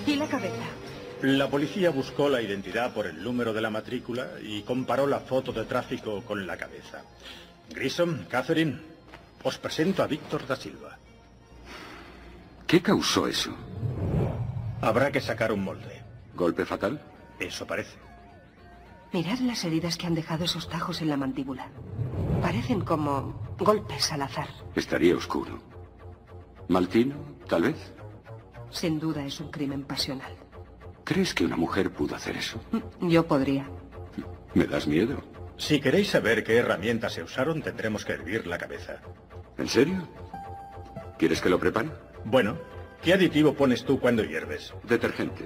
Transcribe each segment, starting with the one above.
¿Y la cabeza? La policía buscó la identidad por el número de la matrícula y comparó la foto de tráfico con la cabeza. Grissom, Catherine, os presento a Víctor da Silva. ¿Qué causó eso? Habrá que sacar un molde. ¿Golpe fatal? Eso parece. Mirad las heridas que han dejado esos tajos en la mandíbula. Parecen como golpes al azar. Estaría oscuro. ¿Maltino, tal vez? Sin duda es un crimen pasional. ¿Crees que una mujer pudo hacer eso? Yo podría. ¿Me das miedo? Si queréis saber qué herramientas se usaron, tendremos que hervir la cabeza. ¿En serio? ¿Quieres que lo prepare? Bueno, ¿qué aditivo pones tú cuando hierves? Detergente.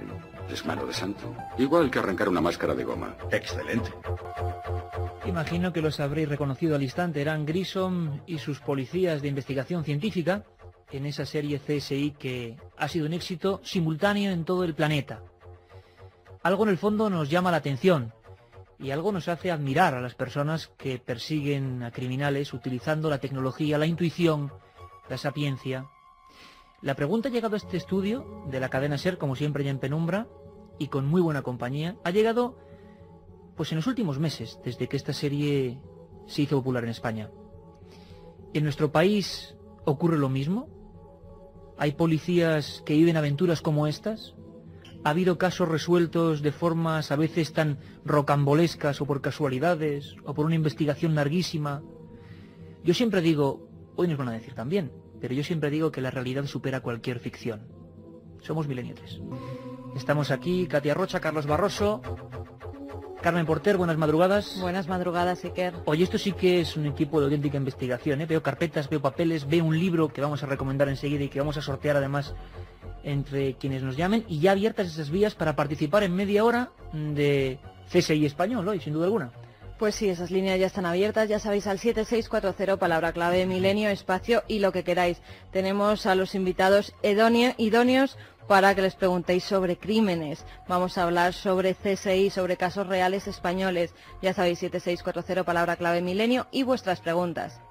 Es mano de santo. Igual que arrancar una máscara de goma. Excelente. Imagino que los habréis reconocido al instante. Eran Grissom y sus policías de investigación científica en esa serie CSI que ha sido un éxito simultáneo en todo el planeta. Algo en el fondo nos llama la atención y algo nos hace admirar a las personas que persiguen a criminales utilizando la tecnología, la intuición, la sapiencia. La pregunta ha llegado a este estudio de la cadena SER, como siempre ya en penumbra, y con muy buena compañía. Ha llegado pues en los últimos meses, desde que esta serie se hizo popular en España. ¿En nuestro país ocurre lo mismo? ¿Hay policías que viven aventuras como estas? ¿Ha habido casos resueltos de formas a veces tan rocambolescas o por casualidades o por una investigación larguísima? Yo siempre digo, hoy nos van a decir también, pero yo siempre digo que la realidad supera cualquier ficción. Somos Milenio 3. Estamos aquí, Katia Rocha, Carlos Barroso, Carmen Porter, buenas madrugadas. Buenas madrugadas, Iker. Oye, esto sí que es un equipo de auténtica investigación, ¿eh? Veo carpetas, veo papeles, veo un libro que vamos a recomendar enseguida y que vamos a sortear además entre quienes nos llamen, y ya abiertas esas vías para participar en media hora de CSI Español, hoy, sin duda alguna. Pues sí, esas líneas ya están abiertas, ya sabéis, al 7640, palabra clave, Milenio, espacio y lo que queráis. Tenemos a los invitados idóneos para que les preguntéis sobre crímenes. Vamos a hablar sobre CSI, sobre casos reales españoles. Ya sabéis, 7640, palabra clave, Milenio, y vuestras preguntas.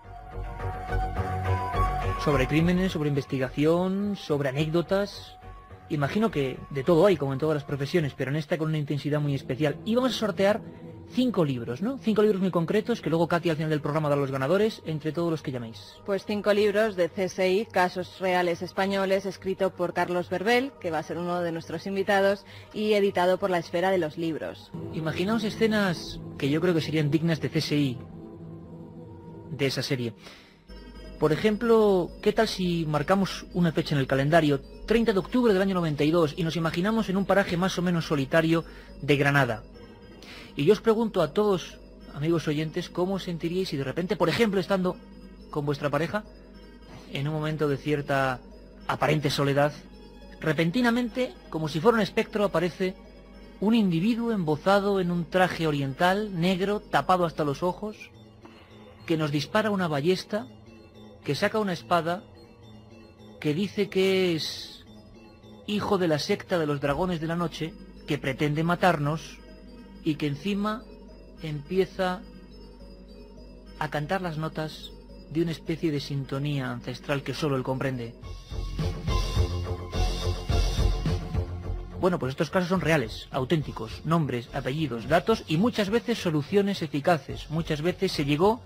Sobre crímenes, sobre investigación, sobre anécdotas. Imagino que de todo hay, como en todas las profesiones, pero en esta con una intensidad muy especial. Y vamos a sortear 5 libros, ¿no? 5 libros muy concretos que luego Katy al final del programa da a los ganadores entre todos los que llaméis. Pues 5 libros de CSI, casos reales españoles, escrito por Carlos Verbel, que va a ser uno de nuestros invitados, y editado por La Esfera de los Libros. Imaginaos escenas que yo creo que serían dignas de CSI, de esa serie. Por ejemplo, ¿qué tal si marcamos una fecha en el calendario, 30 de octubre del año 92, y nos imaginamos en un paraje más o menos solitario de Granada? Y yo os pregunto a todos, amigos oyentes, ¿cómo os sentiríais si de repente, por ejemplo, estando con vuestra pareja, en un momento de cierta aparente soledad, repentinamente, como si fuera un espectro, aparece un individuo embozado en un traje oriental, negro, tapado hasta los ojos, que nos dispara una ballesta, que saca una espada, que dice que es hijo de la secta de los dragones de la noche, que pretende matarnos, y que encima empieza a cantar las notas de una especie de sintonía ancestral que solo él comprende. Bueno, pues estos casos son reales, auténticos, nombres, apellidos, datos y muchas veces soluciones eficaces. Muchas veces se llegó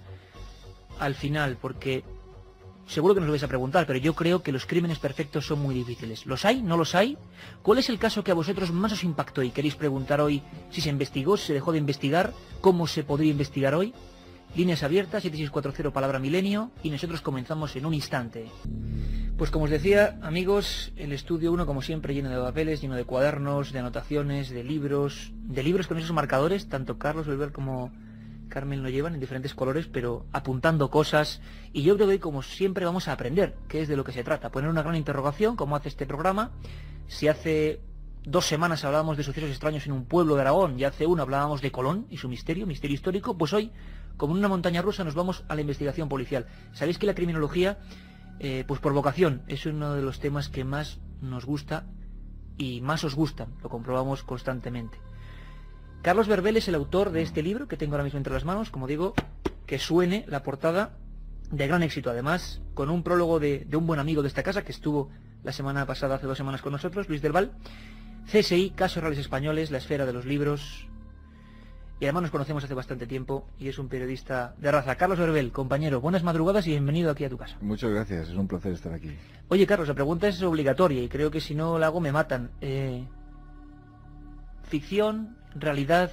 al final, porque seguro que nos lo vais a preguntar, pero yo creo que los crímenes perfectos son muy difíciles. ¿Los hay? ¿No los hay? ¿Cuál es el caso que a vosotros más os impactó y queréis preguntar hoy si se investigó, si se dejó de investigar, cómo se podría investigar hoy? Líneas abiertas, 7640, palabra Milenio, y nosotros comenzamos en un instante. Pues como os decía, amigos, el estudio 1, como siempre, lleno de papeles, lleno de cuadernos, de anotaciones, de libros con esos marcadores, tanto Carlos Belver como Carmen lo llevan en diferentes colores, pero apuntando cosas, y yo creo que hoy, como siempre, vamos a aprender qué es de lo que se trata, poner una gran interrogación, como hace este programa. Si hace 2 semanas hablábamos de sucesos extraños en un pueblo de Aragón, y hace 1 hablábamos de Colón y su misterio histórico, pues hoy, como en una montaña rusa, nos vamos a la investigación policial. Sabéis que la criminología, pues por vocación, es uno de los temas que más nos gusta y más os gustan, lo comprobamos constantemente. Carlos Verbel es el autor de este libro que tengo ahora mismo entre las manos, como digo, que suene la portada de gran éxito, además, con un prólogo de un buen amigo de esta casa que estuvo la semana pasada, hace 2 semanas con nosotros, Luis del Val. CSI, Casos Reales Españoles, La Esfera de los Libros. Y además nos conocemos hace bastante tiempo y es un periodista de raza. Carlos Berbel, compañero, buenas madrugadas y bienvenido aquí a tu casa. Muchas gracias, es un placer estar aquí. Oye, Carlos, la pregunta es obligatoria y creo que si no la hago me matan. ¿Ficción, realidad,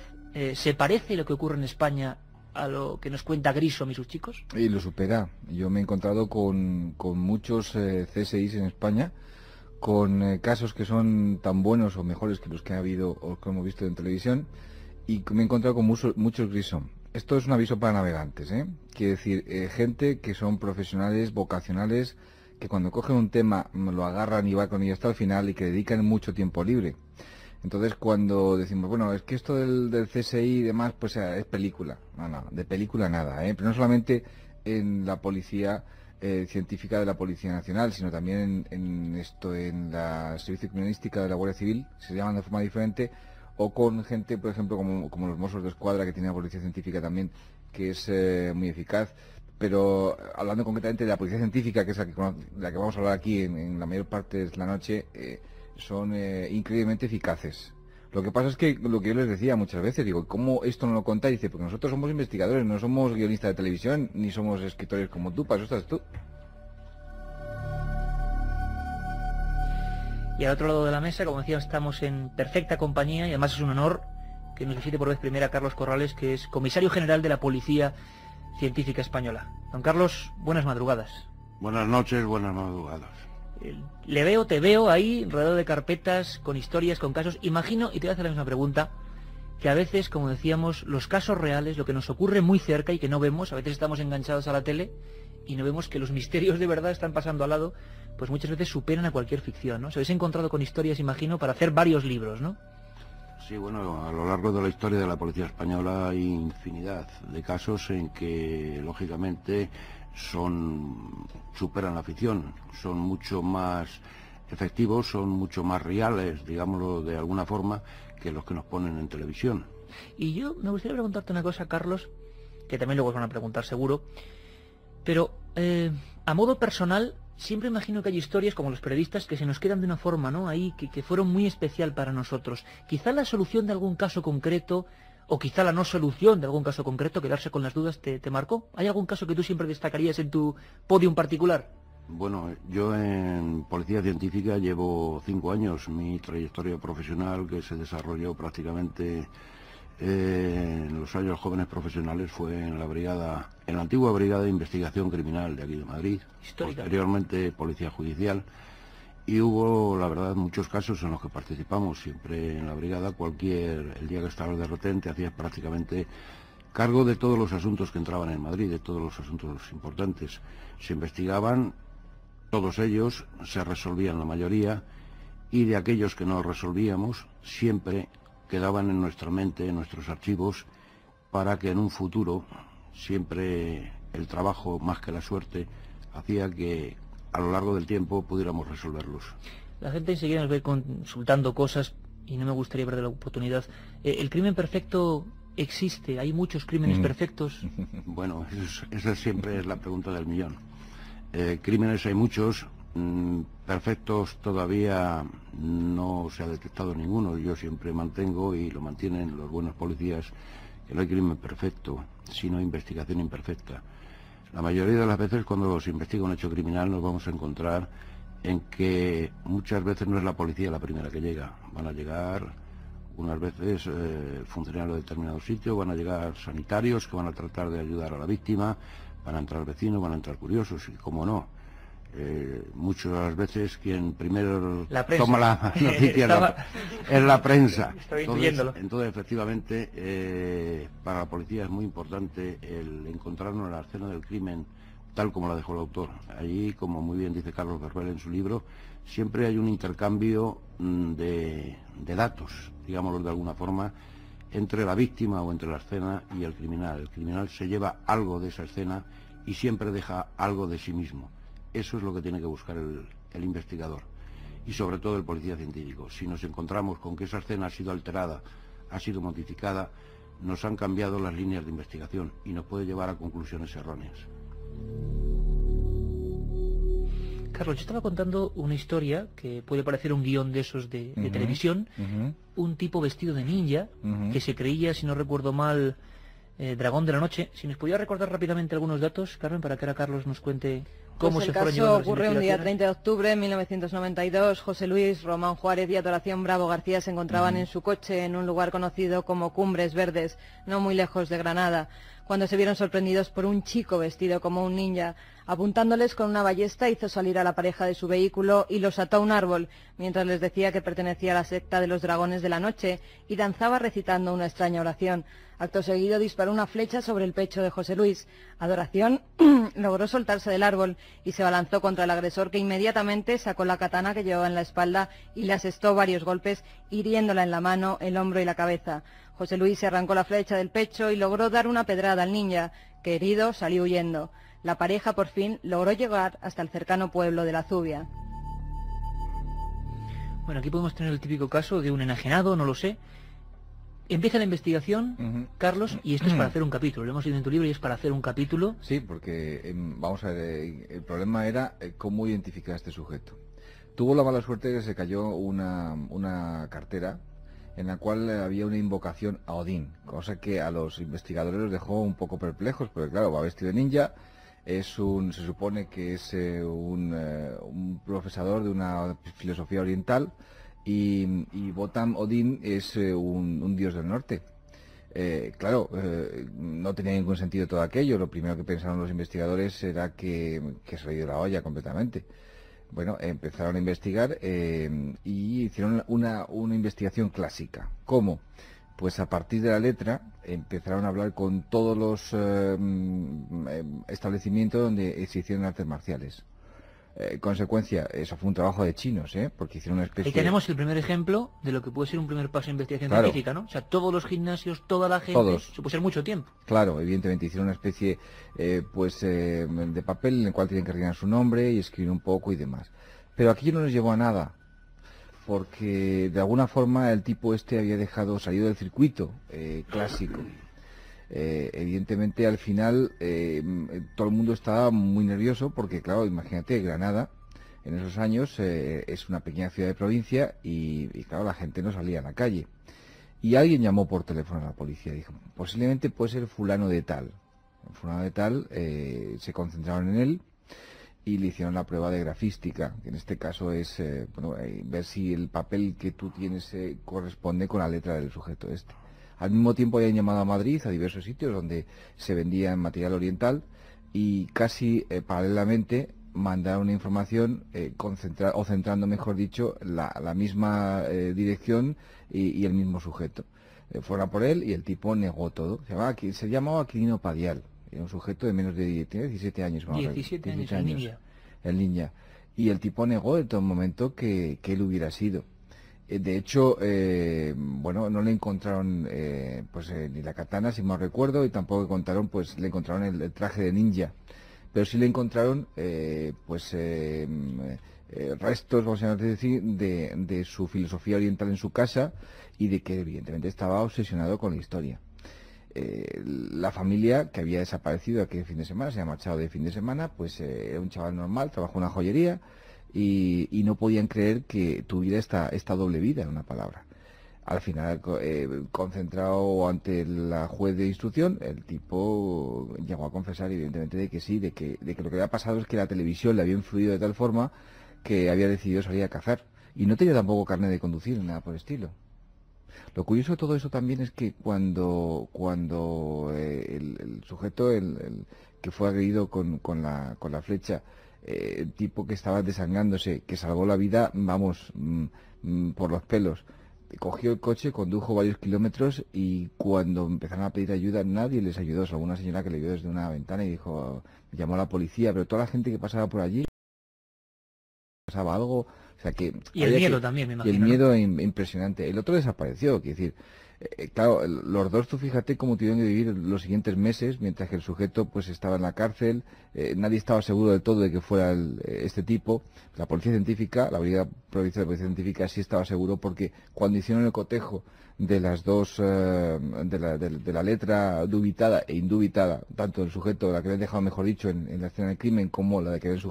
se parece lo que ocurre en España a lo que nos cuenta Grissom y sus chicos? Y lo supera. Yo me he encontrado con muchos CSIs en España, con casos que son tan buenos o mejores que los que ha habido o que hemos visto en televisión, y me he encontrado con muchos Grissom. Esto es un aviso para navegantes, ¿eh? Quiere decir, gente que son profesionales, vocacionales, que cuando cogen un tema lo agarran y va con ello hasta el final y que dedican mucho tiempo libre. Entonces cuando decimos, bueno, es que esto del CSI y demás, pues es película. No, de película nada, ¿eh? Pero no solamente en la policía científica de la Policía Nacional, sino también en la Servicio Criminalística de la Guardia Civil, se llaman de forma diferente, o con gente, por ejemplo, como los Mossos de Escuadra, que tiene la Policía Científica también, que es muy eficaz. Pero hablando concretamente de la Policía Científica, que es la que vamos a hablar aquí en la mayor parte de la noche, son increíblemente eficaces. Lo que pasa es que lo que yo les decía muchas veces, digo, ¿cómo esto no lo contáis? Dice, porque nosotros somos investigadores, no somos guionistas de televisión, ni somos escritores como tú, para eso estás tú. Y al otro lado de la mesa, como decía, estamos en perfecta compañía y además es un honor que nos visite por vez primera Carlos Corrales, que es comisario general de la Policía Científica Española. Don Carlos, buenas madrugadas. Buenas noches, buenas madrugadas. Te veo ahí, rodeado de carpetas, con historias, con casos. Imagino, y te voy a hacer la misma pregunta, que a veces, como decíamos, los casos reales, lo que nos ocurre muy cerca y que no vemos, a veces estamos enganchados a la tele y no vemos que los misterios de verdad están pasando al lado, pues muchas veces superan a cualquier ficción, ¿no? Os habéis encontrado con historias, imagino, para hacer varios libros, ¿no? Sí, bueno, a lo largo de la historia de la Policía Española hay infinidad de casos en que, lógicamente, superan la ficción, son mucho más efectivos, son mucho más reales, digámoslo de alguna forma, que los que nos ponen en televisión. Y yo me gustaría preguntarte una cosa, Carlos, que también luego os van a preguntar seguro, pero a modo personal, siempre imagino que hay historias como los periodistas que se nos quedan de una forma, ¿no? Ahí, que fueron muy especial para nosotros. Quizá la solución de algún caso concreto, o quizá la no solución de algún caso concreto, quedarse con las dudas, ¿te marcó? ¿Hay algún caso que tú siempre destacarías en tu podium particular? Bueno, yo en Policía Científica llevo 5 años. Mi trayectoria profesional, que se desarrolló prácticamente en los años jóvenes profesionales, fue en la antigua Brigada de Investigación Criminal de aquí de Madrid, histórica. Posteriormente Policía Judicial, y hubo, la verdad, muchos casos en los que participamos. Siempre en la brigada, el día que estabas de retén, hacías prácticamente cargo de todos los asuntos que entraban en Madrid, de todos los asuntos importantes. Se investigaban todos ellos, se resolvían la mayoría, y de aquellos que no resolvíamos, siempre quedaban en nuestra mente, en nuestros archivos, para que en un futuro, siempre el trabajo más que la suerte, hacía que a lo largo del tiempo pudiéramos resolverlos. La gente enseguida nos ve consultando cosas y no me gustaría perder la oportunidad. ¿El crimen perfecto existe? ¿Hay muchos crímenes perfectos? Bueno, esa siempre es la pregunta del millón. Crímenes hay muchos, perfectos todavía no se ha detectado ninguno. Yo siempre mantengo, y lo mantienen los buenos policías, que no hay crimen perfecto, sino investigación imperfecta. La mayoría de las veces cuando se investiga un hecho criminal nos vamos a encontrar en que muchas veces no es la policía la primera que llega. Van a llegar unas veces funcionarios de determinado sitio, van a llegar sanitarios que van a tratar de ayudar a la víctima, van a entrar vecinos, van a entrar curiosos, y cómo no. Muchas veces quien primero toma la noticia es la prensa. Entonces, efectivamente, para la policía es muy importante el encontrarnos en la escena del crimen tal como la dejó el autor. Allí, como muy bien dice Carlos Berbel en su libro, siempre hay un intercambio de datos, digámoslo de alguna forma, entre la víctima o entre la escena y el criminal. El criminal se lleva algo de esa escena y siempre deja algo de sí mismo. Eso es lo que tiene que buscar el investigador y sobre todo el policía científico. Si nos encontramos con que esa escena ha sido alterada, ha sido modificada, nos han cambiado las líneas de investigación y nos puede llevar a conclusiones erróneas. Carlos, yo estaba contando una historia que puede parecer un guión de esos de televisión. Un tipo vestido de ninja que se creía, si no recuerdo mal, dragón de la noche. Si nos podía recordar rápidamente algunos datos, Carmen, para que ahora Carlos nos cuente cómo pues se el fueron caso llevando las ocurre un día investigaciones. 30 de octubre de 1992. José Luis, Román Juárez y Adoración Bravo García se encontraban en su coche en un lugar conocido como Cumbres Verdes, no muy lejos de Granada, cuando se vieron sorprendidos por un chico vestido como un ninja. Apuntándoles con una ballesta hizo salir a la pareja de su vehículo y los ató a un árbol, mientras les decía que pertenecía a la secta de los dragones de la noche y danzaba recitando una extraña oración. Acto seguido disparó una flecha sobre el pecho de José Luis. Adoración logró soltarse del árbol y se abalanzó contra el agresor, que inmediatamente sacó la katana que llevaba en la espalda y le asestó varios golpes, hiriéndola en la mano, el hombro y la cabeza. José Luis se arrancó la flecha del pecho y logró dar una pedrada al ninja, que herido salió huyendo. La pareja por fin logró llegar hasta el cercano pueblo de La Zubia. Bueno, aquí podemos tener el típico caso de un enajenado, no lo sé. Empieza la investigación, Carlos, y esto es para hacer un capítulo. Lo hemos leído en tu libro y es para hacer un capítulo. Sí, porque, vamos a ver, el problema era cómo identificar a este sujeto. Tuvo la mala suerte de que se cayó una cartera en la cual había una invocación a Odín, cosa que a los investigadores los dejó un poco perplejos, porque claro, va vestido de ninja, se supone que es un profesor de una filosofía oriental, y Wotan Odín es un dios del norte. No tenía ningún sentido todo aquello. Lo primero que pensaron los investigadores era que se le dio la olla completamente. Bueno, empezaron a investigar y hicieron una investigación clásica. ¿Cómo? Pues a partir de la letra empezaron a hablar con todos los establecimientos donde se hicieron artes marciales. Consecuencia, eso fue un trabajo de chinos, porque hicieron una especie... Ahí tenemos el primer ejemplo de lo que puede ser un primer paso de investigación Claro. científica, ¿no? O sea, todos los gimnasios, toda la gente, Todos. eso puede ser mucho tiempo. Claro, evidentemente hicieron una especie de papel en el cual tienen que rellenar su nombre y escribir un poco y demás. Pero aquello no nos llevó a nada, porque de alguna forma el tipo este había salido del circuito clásico. Evidentemente al final todo el mundo estaba muy nervioso porque, claro, imagínate, Granada en esos años es una pequeña ciudad de provincia y claro, la gente no salía a la calle. Y alguien llamó por teléfono a la policía, dijo, posiblemente puede ser fulano de tal. Fulano de tal, se concentraron en él y le hicieron la prueba de grafística, que en este caso es ver si el papel que tú tienes corresponde con la letra del sujeto este. Al mismo tiempo habían llamado a Madrid, a diversos sitios donde se vendía material oriental, y casi paralelamente mandaron una información centrando, mejor dicho, la misma dirección y el mismo sujeto. Fueron a por él y el tipo negó todo. Se llamaba Quirino Padial, era un sujeto de menos de 17 años. 17 años, el ninja. El ninja. Y el tipo negó en todo momento que él hubiera sido. De hecho, no le encontraron ni la katana, si mal recuerdo, y tampoco le encontraron el traje de ninja. Pero sí le encontraron restos, vamos a decir, de su filosofía oriental en su casa, y de que evidentemente estaba obsesionado con la historia. La familia, que había desaparecido aquel fin de semana, se había marchado de fin de semana, pues era un chaval normal, trabajó en una joyería, y no podían creer que tuviera esta doble vida, en una palabra. Al final, concentrado ante la juez de instrucción, el tipo llegó a confesar, evidentemente, de que sí, de que lo que había pasado es que la televisión le había influido de tal forma que había decidido salir a cazar. Y no tenía tampoco carnet de conducir, ni nada por el estilo. Lo curioso de todo eso también es que cuando el sujeto, el que fue agredido con la flecha, el tipo que estaba desangrándose, que salvó la vida, por los pelos, cogió el coche, condujo varios kilómetros, y cuando empezaron a pedir ayuda nadie les ayudó, salvo una señora que le vio desde una ventana y llamó a la policía, pero toda la gente que pasaba por allí pasaba algo, o sea que... Y el miedo también, me imagino. Y el miedo impresionante. El otro desapareció, quiero decir, Claro, los dos, tú fíjate cómo tuvieron que vivir los siguientes meses, mientras que el sujeto pues estaba en la cárcel, nadie estaba seguro del todo de que fuera este tipo. La policía científica, la Brigada Provincial de Policía Científica sí estaba seguro, porque cuando hicieron el cotejo de las dos, de la letra dubitada e indubitada, tanto del sujeto, la que habían dejado, mejor dicho, en la escena del crimen, como la de que habían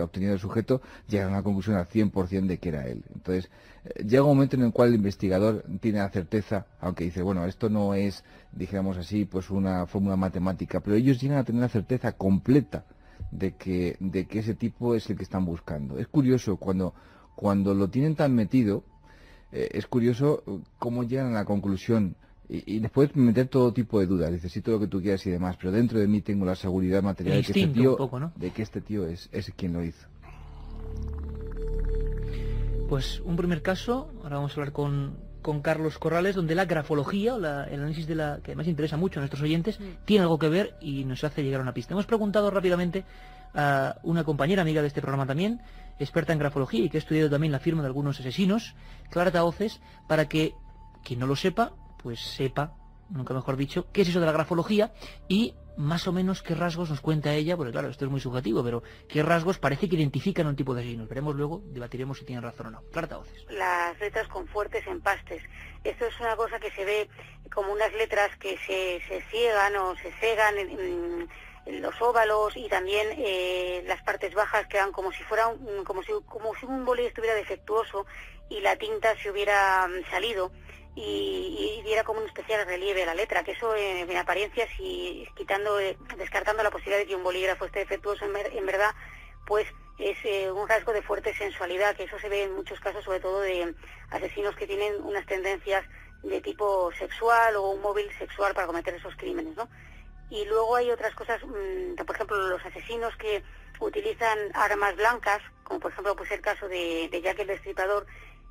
obtenido el sujeto, llegaron a la conclusión al 100% de que era él. Entonces, llega un momento en el cual el investigador tiene la certeza, aunque dice, bueno, esto no es, dijéramos así, pues una fórmula matemática, pero ellos llegan a tener la certeza completa de que ese tipo es el que están buscando. Es curioso, cuando lo tienen tan metido, es curioso cómo llegan a la conclusión, y después meter todo tipo de dudas, necesito lo que tú quieras y demás, pero dentro de mí tengo la seguridad material de que este tío es quien lo hizo. Pues un primer caso, ahora vamos a hablar con Carlos Corrales, donde la grafología, o el análisis que además interesa mucho a nuestros oyentes, tiene algo que ver y nos hace llegar a una pista. Hemos preguntado rápidamente a una compañera amiga de este programa también, experta en grafología y que ha estudiado también la firma de algunos asesinos, Clara Tahoces, para que quien no lo sepa, pues sepa, nunca mejor dicho, qué es eso de la grafología y más o menos qué rasgos nos cuenta ella, porque claro, esto es muy subjetivo, pero qué rasgos parece que identifican a un tipo de asesinos. Veremos luego, debatiremos si tienen razón o no. Clara Tahoces. Las letras con fuertes empastes. Esto es una cosa que se ve como unas letras que se ciegan o se cegan en los óvalos, y también las partes bajas quedan como si fuera como si un boli estuviera defectuoso y la tinta se hubiera salido y diera como un especial relieve a la letra, que eso en apariencia, si descartando la posibilidad de que un bolígrafo esté defectuoso, en verdad pues es un rasgo de fuerte sensualidad, que eso se ve en muchos casos, sobre todo de asesinos que tienen unas tendencias de tipo sexual o un móvil sexual para cometer esos crímenes, ¿no? Y luego hay otras cosas, por ejemplo, los asesinos que utilizan armas blancas, como por ejemplo pues el caso de Jack el Destripador,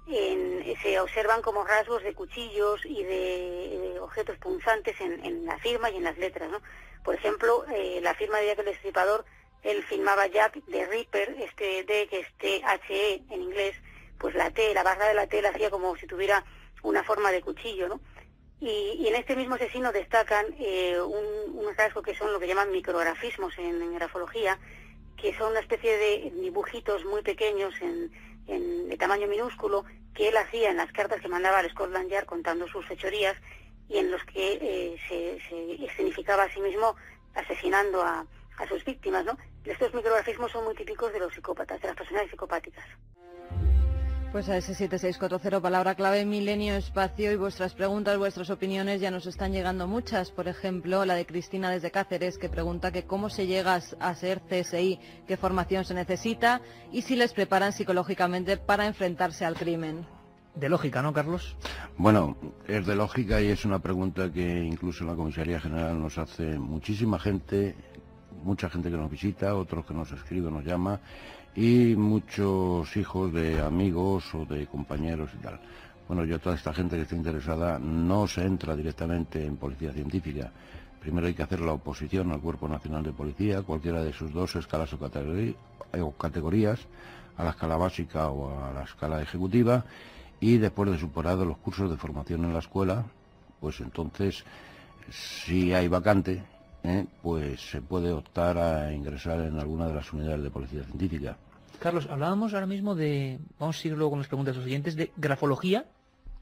se observan como rasgos de cuchillos y de objetos punzantes en la firma y en las letras, ¿no? Por ejemplo, la firma de Jack el Destripador, él firmaba Jack de Ripper, este D, que es T-H-E en inglés, pues la T, la barra de la T la hacía como si tuviera una forma de cuchillo, ¿no? Y en este mismo asesino destacan un rasgo que son lo que llaman micrografismos en grafología, que son una especie de dibujitos muy pequeños de tamaño minúsculo que él hacía en las cartas que mandaba al Scotland Yard contando sus fechorías, y en los que se escenificaba a sí mismo asesinando a sus víctimas, ¿no? Estos micrografismos son muy típicos de los psicópatas, de las personas psicopáticas. Pues a ese 7640, palabra clave, Milenio Espacio, y vuestras preguntas, vuestras opiniones ya nos están llegando muchas. Por ejemplo, la de Cristina desde Cáceres, que pregunta que cómo se llega a ser CSI, qué formación se necesita y si les preparan psicológicamente para enfrentarse al crimen. De lógica, ¿no, Carlos? Bueno, es de lógica y es una pregunta que incluso en la Comisaría General nos hace muchísima gente, mucha gente que nos visita, otros que nos escribe, nos llama, y muchos hijos de amigos o de compañeros y tal. Bueno, yo, toda esta gente que esté interesada, no se entra directamente en policía científica. Primero hay que hacer la oposición al Cuerpo Nacional de Policía, cualquiera de sus dos escalas o categorías, a la escala básica o a la escala ejecutiva, y después de superado los cursos de formación en la escuela, pues entonces, si hay vacante, pues se puede optar a ingresar en alguna de las unidades de policía científica. Carlos, hablábamos ahora mismo vamos a seguir luego con las preguntas de los oyentes, de grafología.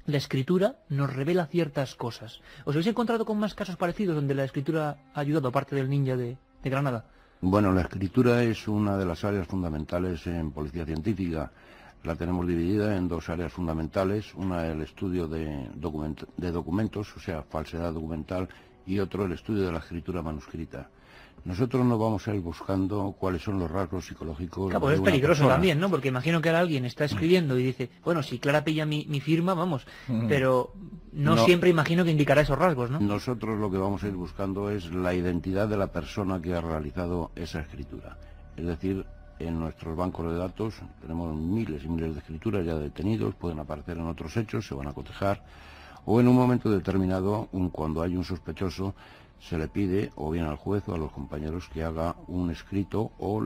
La escritura nos revela ciertas cosas. ¿Os habéis encontrado con más casos parecidos donde la escritura ha ayudado, aparte del ninja de Granada? Bueno, la escritura es una de las áreas fundamentales en policía científica. La tenemos dividida en dos áreas fundamentales, una el estudio de documentos, o sea, falsedad documental, y otro el estudio de la escritura manuscrita. Nosotros no vamos a ir buscando cuáles son los rasgos psicológicos. Claro, pues es peligroso también, ¿no? Porque imagino que ahora alguien está escribiendo y dice, bueno, si Clara pilla mi firma, vamos, pero no siempre imagino que indicará esos rasgos, ¿no? Nosotros lo que vamos a ir buscando es la identidad de la persona que ha realizado esa escritura. Es decir, en nuestros bancos de datos tenemos miles y miles de escrituras ya detenidos, pueden aparecer en otros hechos, se van a cotejar, o en un momento determinado, cuando hay un sospechoso, se le pide o bien al juez o a los compañeros que haga un escrito o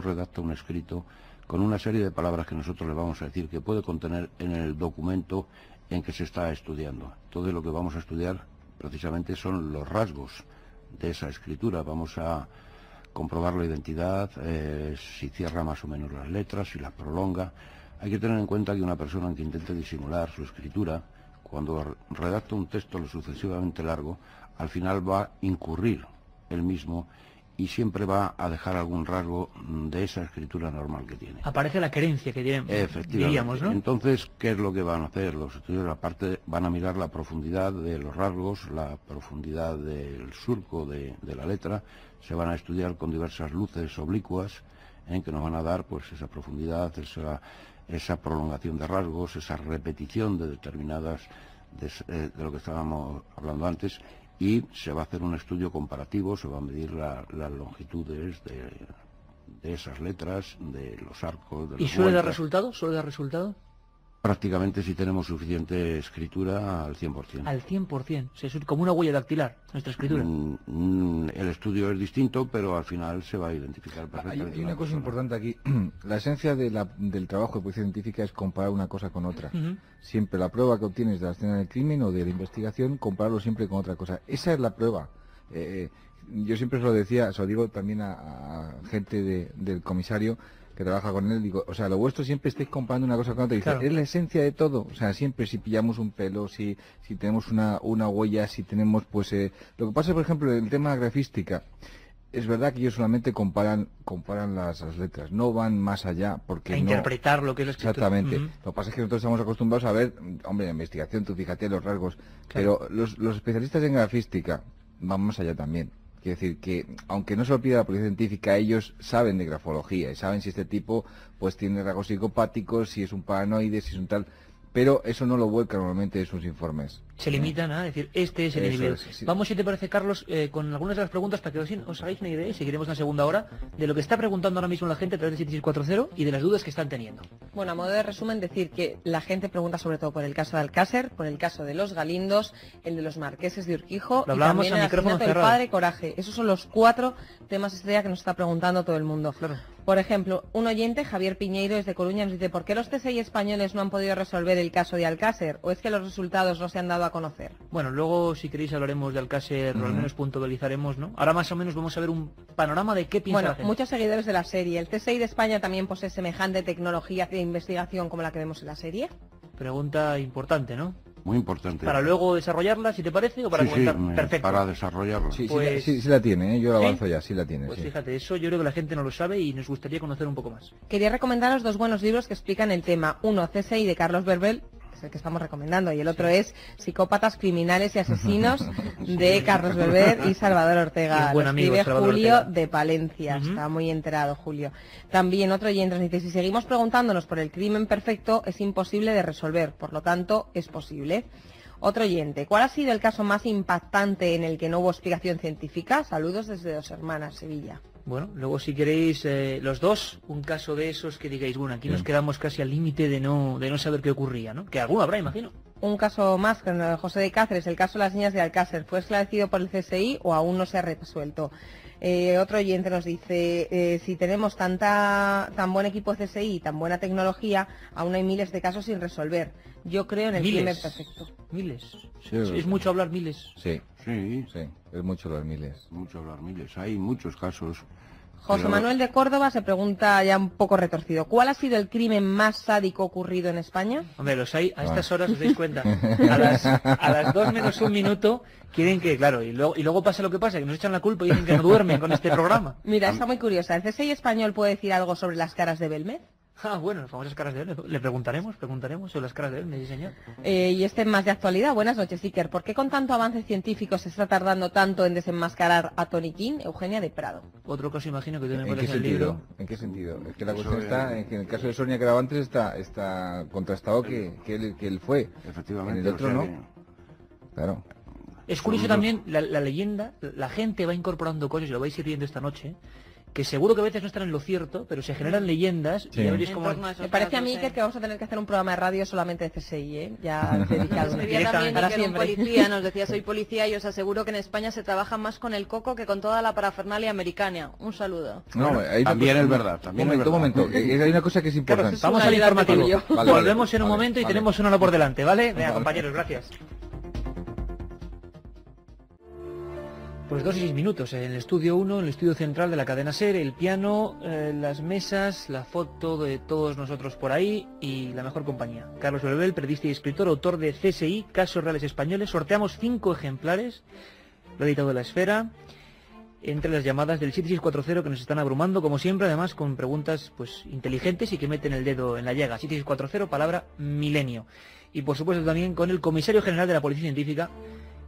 redacta un escrito con una serie de palabras que nosotros le vamos a decir que puede contener en el documento en que se está estudiando. Entonces lo que vamos a estudiar precisamente son los rasgos de esa escritura. Vamos a comprobar la identidad, si cierra más o menos las letras, si las prolonga. Hay que tener en cuenta que una persona que intente disimular su escritura, cuando redacta un texto lo sucesivamente largo, al final va a incurrir él mismo y siempre va a dejar algún rasgo de esa escritura normal que tiene. Aparece la querencia que diríamos, ¿no? Entonces, ¿qué es lo que van a hacer los estudios? Aparte, van a mirar la profundidad de los rasgos, la profundidad del surco de la letra. Se van a estudiar con diversas luces oblicuas, que nos van a dar pues esa profundidad, esa prolongación de rasgos, esa repetición de determinadas, de lo que estábamos hablando antes, y se va a hacer un estudio comparativo, se va a medir las longitudes de esas letras, de los arcos, de las ¿Y suele dar vueltas. resultado? ¿Suele dar resultado? Prácticamente si tenemos suficiente escritura al 100%. Al 100%. O sea, es como una huella dactilar, nuestra escritura. El estudio es distinto, pero al final se va a identificar perfectamente. Hay una cosa importante aquí. La esencia del trabajo de policía científica es comparar una cosa con otra. Siempre la prueba que obtienes de la escena del crimen o de la investigación, compararlo siempre con otra cosa. Esa es la prueba. Yo siempre se lo decía, se lo digo también a gente del comisario que trabaja con él, digo, o sea, lo vuestro siempre estáis comparando una cosa con otra, y dice, Claro. es la esencia de todo, o sea, siempre si pillamos un pelo, si tenemos una huella, si tenemos, pues, lo que pasa, por ejemplo, en el tema grafística, es verdad que ellos solamente comparan las letras, no van más allá, porque A no... interpretar lo que es la escritura. Exactamente. Ujú. Lo que pasa es que nosotros estamos acostumbrados a ver, hombre, la investigación, tú fíjate los rasgos, pero los especialistas en grafística van más allá también. Quiere decir que, aunque no se lo pida la policía científica, ellos saben de grafología y saben si este tipo pues tiene rasgos psicopáticos, si es un paranoide, si es un tal... Pero eso no lo vuelcan normalmente en sus informes. Se limitan a decir, este es el Eso individuo. es, sí. Vamos, si te parece, Carlos, con algunas de las preguntas para que os hagáis una idea y seguiremos en la segunda hora de lo que está preguntando ahora mismo la gente a través de 7640 y de las dudas que están teniendo. Bueno, a modo de resumen, decir que la gente pregunta sobre todo por el caso de Alcácer, por el caso de los Galindos, el de los marqueses de Urquijo Lo y hablábamos también a el micrófono asesinato del cerrado. padre Coraje. Esos son los 4 temas estrella que nos está preguntando todo el mundo. Claro. Por ejemplo, un oyente, Javier Piñeiro, desde Coruña, nos dice, ¿por qué los CSI españoles no han podido resolver el caso de Alcácer? ¿O es que los resultados no se han dado a conocer? Bueno, luego, si queréis, hablaremos de Alcácer, o al menos puntualizaremos, ¿no? Ahora más o menos vamos a ver un panorama de qué piensa Bueno, la gente. muchos seguidores de la serie. ¿El CSI de España también posee semejante tecnología de investigación como la que vemos en la serie? Pregunta importante, ¿no? Muy importante. Para luego desarrollarla, si te parece, o para Sí, comentar. Perfecto. para desarrollarlo. Sí, Pues- sí la tiene, ¿eh? Yo la ¿Sí? avanzo ya, sí la tiene. Pues sí. fíjate, eso yo creo que la gente no lo sabe y nos gustaría conocer un poco más. Quería recomendaros 2 buenos libros que explican el tema. Uno, CSI de Carlos Verbel, que es el que estamos recomendando, y el otro es Psicópatas, Criminales y Asesinos de Carlos Berber y Salvador Ortega. Es buen Lo amigo, escribe Salvador Julio Ortega. de Palencia. Ujú. Está muy enterado, Julio. También otro oyente nos dice, si seguimos preguntándonos por el crimen perfecto, es imposible de resolver, por lo tanto, es posible. Otro oyente, ¿cuál ha sido el caso más impactante en el que no hubo explicación científica? Saludos desde Dos Hermanas, Sevilla. Bueno, luego si queréis los dos, un caso de esos que digáis, bueno, aquí nos quedamos casi al límite de no saber qué ocurría, ¿no? Que alguno habrá, imagino. Un caso más, con José de Cáceres, el caso de las niñas de Alcácer, ¿fue esclarecido por el CSI o aún no se ha resuelto? Otro oyente nos dice, si tenemos tan buen equipo de CSI y tan buena tecnología, aún hay miles de casos sin resolver. Yo creo en el crimen Miles. perfecto. Miles. Sí, Es mucho hablar miles. Sí, Sí, sí, es mucho los miles. mucho hablar miles. Hay muchos casos. José pero- Manuel de Córdoba se pregunta ya un poco retorcido, ¿cuál ha sido el crimen más sádico ocurrido en España? Hombre, los hay a estas horas, os dais cuenta. A las 2 menos un minuto quieren que, claro, y luego pasa lo que pasa, que nos echan la culpa y dicen que no duermen con este programa. Mira, está muy curiosa. ¿El CSI español puede decir algo sobre las caras de Belmez? Ah, bueno, las famosas caras de él. Le preguntaremos sobre las caras de él, me dice señor. Y este más de actualidad. Buenas noches, Iker. ¿Por qué con tanto avance científico se está tardando tanto en desenmascarar a Tony King? Eugenia de Prado. Otro caso imagino que tú me ¿En qué pones en el libro. sentido? ¿En qué sentido? Es que la Eso cuestión es- está en que en el caso de Sonia Caravantes está contrastado que él fue. Efectivamente. En el otro o sea no. que- Claro. Es curioso Son dos. también la leyenda, la gente va incorporando cosas, y lo vais a ir viendo esta noche, que seguro que a veces no están en lo cierto, pero se generan leyendas y ya veréis cómo... Me parece a mí que vamos a tener que hacer un programa de radio solamente de CSI, ¿eh? Ya dedicado. También que era un policía, nos decía soy policía y os aseguro que en España se trabaja más con el coco que con toda la parafernalia americana. Un saludo. No, también es verdad. Un momento. Hay una cosa que es importante. Claro, vamos al informativo. Vale, volvemos en un momento y tenemos una hora por delante, ¿vale? Venga, compañeros, gracias. Pues 2 y 6 minutos en el estudio 1, en el estudio central de la cadena SER, el piano, las mesas, la foto de todos nosotros por ahí y la mejor compañía. Carlos Belbel, periodista y escritor, autor de CSI, Casos Reales Españoles. Sorteamos 5 ejemplares, lo ha editado La Esfera, entre las llamadas del 7640 que nos están abrumando, como siempre, además con preguntas pues inteligentes y que meten el dedo en la llaga. 7640, palabra milenio. Y por supuesto también con el comisario general de la Policía Científica,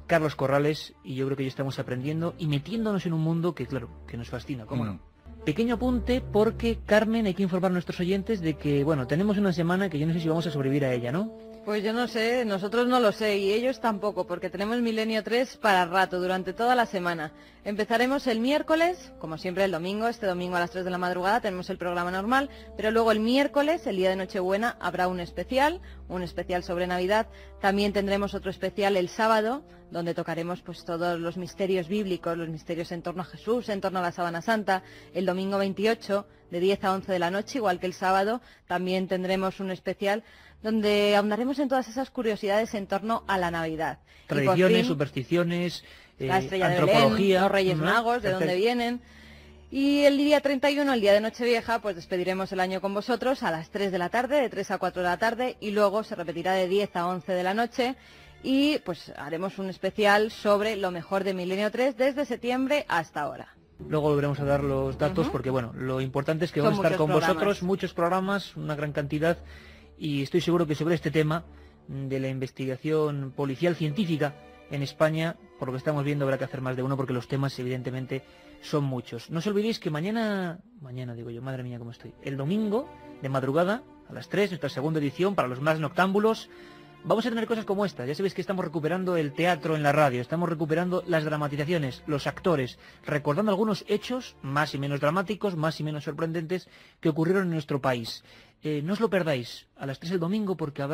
Carlos Corrales, y yo creo que ya estamos aprendiendo y metiéndonos en un mundo que, claro, que nos fascina, ¿cómo no? Pequeño apunte porque, Carmen, hay que informar a nuestros oyentes de que, bueno, tenemos una semana que yo no sé si vamos a sobrevivir a ella, ¿no? Pues yo no sé, nosotros no lo sé y ellos tampoco, porque tenemos Milenio 3 para rato, durante toda la semana. Empezaremos el miércoles, como siempre el domingo, este domingo a las 3 de la madrugada tenemos el programa normal, pero luego el miércoles, el día de Nochebuena, habrá un especial sobre Navidad. También tendremos otro especial el sábado, donde tocaremos pues todos los misterios bíblicos, los misterios en torno a Jesús, en torno a la Sábana Santa. El domingo 28, de 10 a 11 de la noche, igual que el sábado, también tendremos un especial donde ahondaremos en todas esas curiosidades en torno a la Navidad. Tradiciones, supersticiones, la estrella antropología, de Belén, los Reyes Magos, de dónde vienen. Y el día 31, el día de Nochevieja, pues despediremos el año con vosotros a las 3 de la tarde, de 3 a 4 de la tarde, y luego se repetirá de 10 a 11 de la noche. Y pues haremos un especial sobre lo mejor de Milenio 3 desde septiembre hasta ahora. Luego volveremos a dar los datos porque, bueno, lo importante es que vamos a estar con vosotros, muchos programas, una gran cantidad, y estoy seguro que sobre este tema de la investigación policial científica en España, por lo que estamos viendo, habrá que hacer más de uno porque los temas, evidentemente, son muchos. No os olvidéis que mañana digo yo, madre mía cómo estoy, el domingo, de madrugada, a las 3, nuestra segunda edición, para los más noctámbulos, vamos a tener cosas como estas. Ya sabéis que estamos recuperando el teatro en la radio, estamos recuperando las dramatizaciones, los actores, recordando algunos hechos más y menos dramáticos, más y menos sorprendentes que ocurrieron en nuestro país. No os lo perdáis a las 3 el domingo porque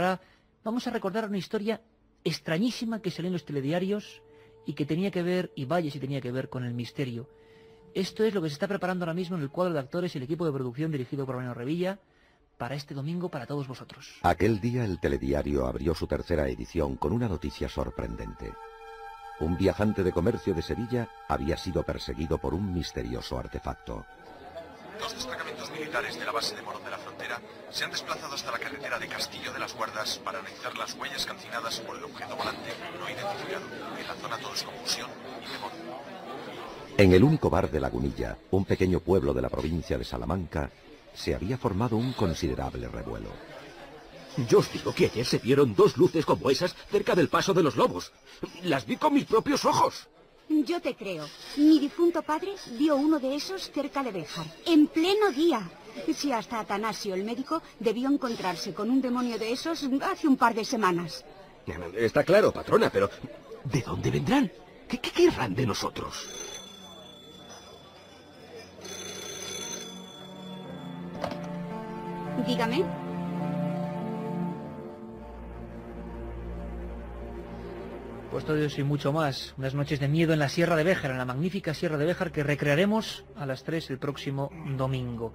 vamos a recordar una historia extrañísima que salió en los telediarios y que tenía que ver, y vaya si tenía que ver, con el misterio. Esto es lo que se está preparando ahora mismo en el cuadro de actores y el equipo de producción dirigido por Mariano Revilla, para este domingo, para todos vosotros. Aquel día el telediario abrió su tercera edición con una noticia sorprendente. Un viajante de comercio de Sevilla había sido perseguido por un misterioso artefacto. 2 destacamentos militares de la base de Morón de la Frontera se han desplazado hasta la carretera de Castillo de las Guardas para analizar las huellas calcinadas por el objeto volante no identificado en la zona todo es confusión y temor. En el único bar de Lagunilla, un pequeño pueblo de la provincia de Salamanca, se había formado un considerable revuelo. Yo os digo que ayer se vieron 2 luces como esas cerca del Paso de los Lobos. Las vi con mis propios ojos. Yo te creo. Mi difunto padre vio uno de esos cerca de Béjar, en pleno día. Si hasta Atanasio, el médico, debió encontrarse con un demonio de esos hace un par de semanas. Está claro, patrona, pero ¿de dónde vendrán? ¿Qué querrán de nosotros? Dígame. Pues todo eso y mucho más. Unas noches de miedo en la Sierra de Béjar, en la magnífica Sierra de Béjar, que recrearemos a las 3 el próximo domingo.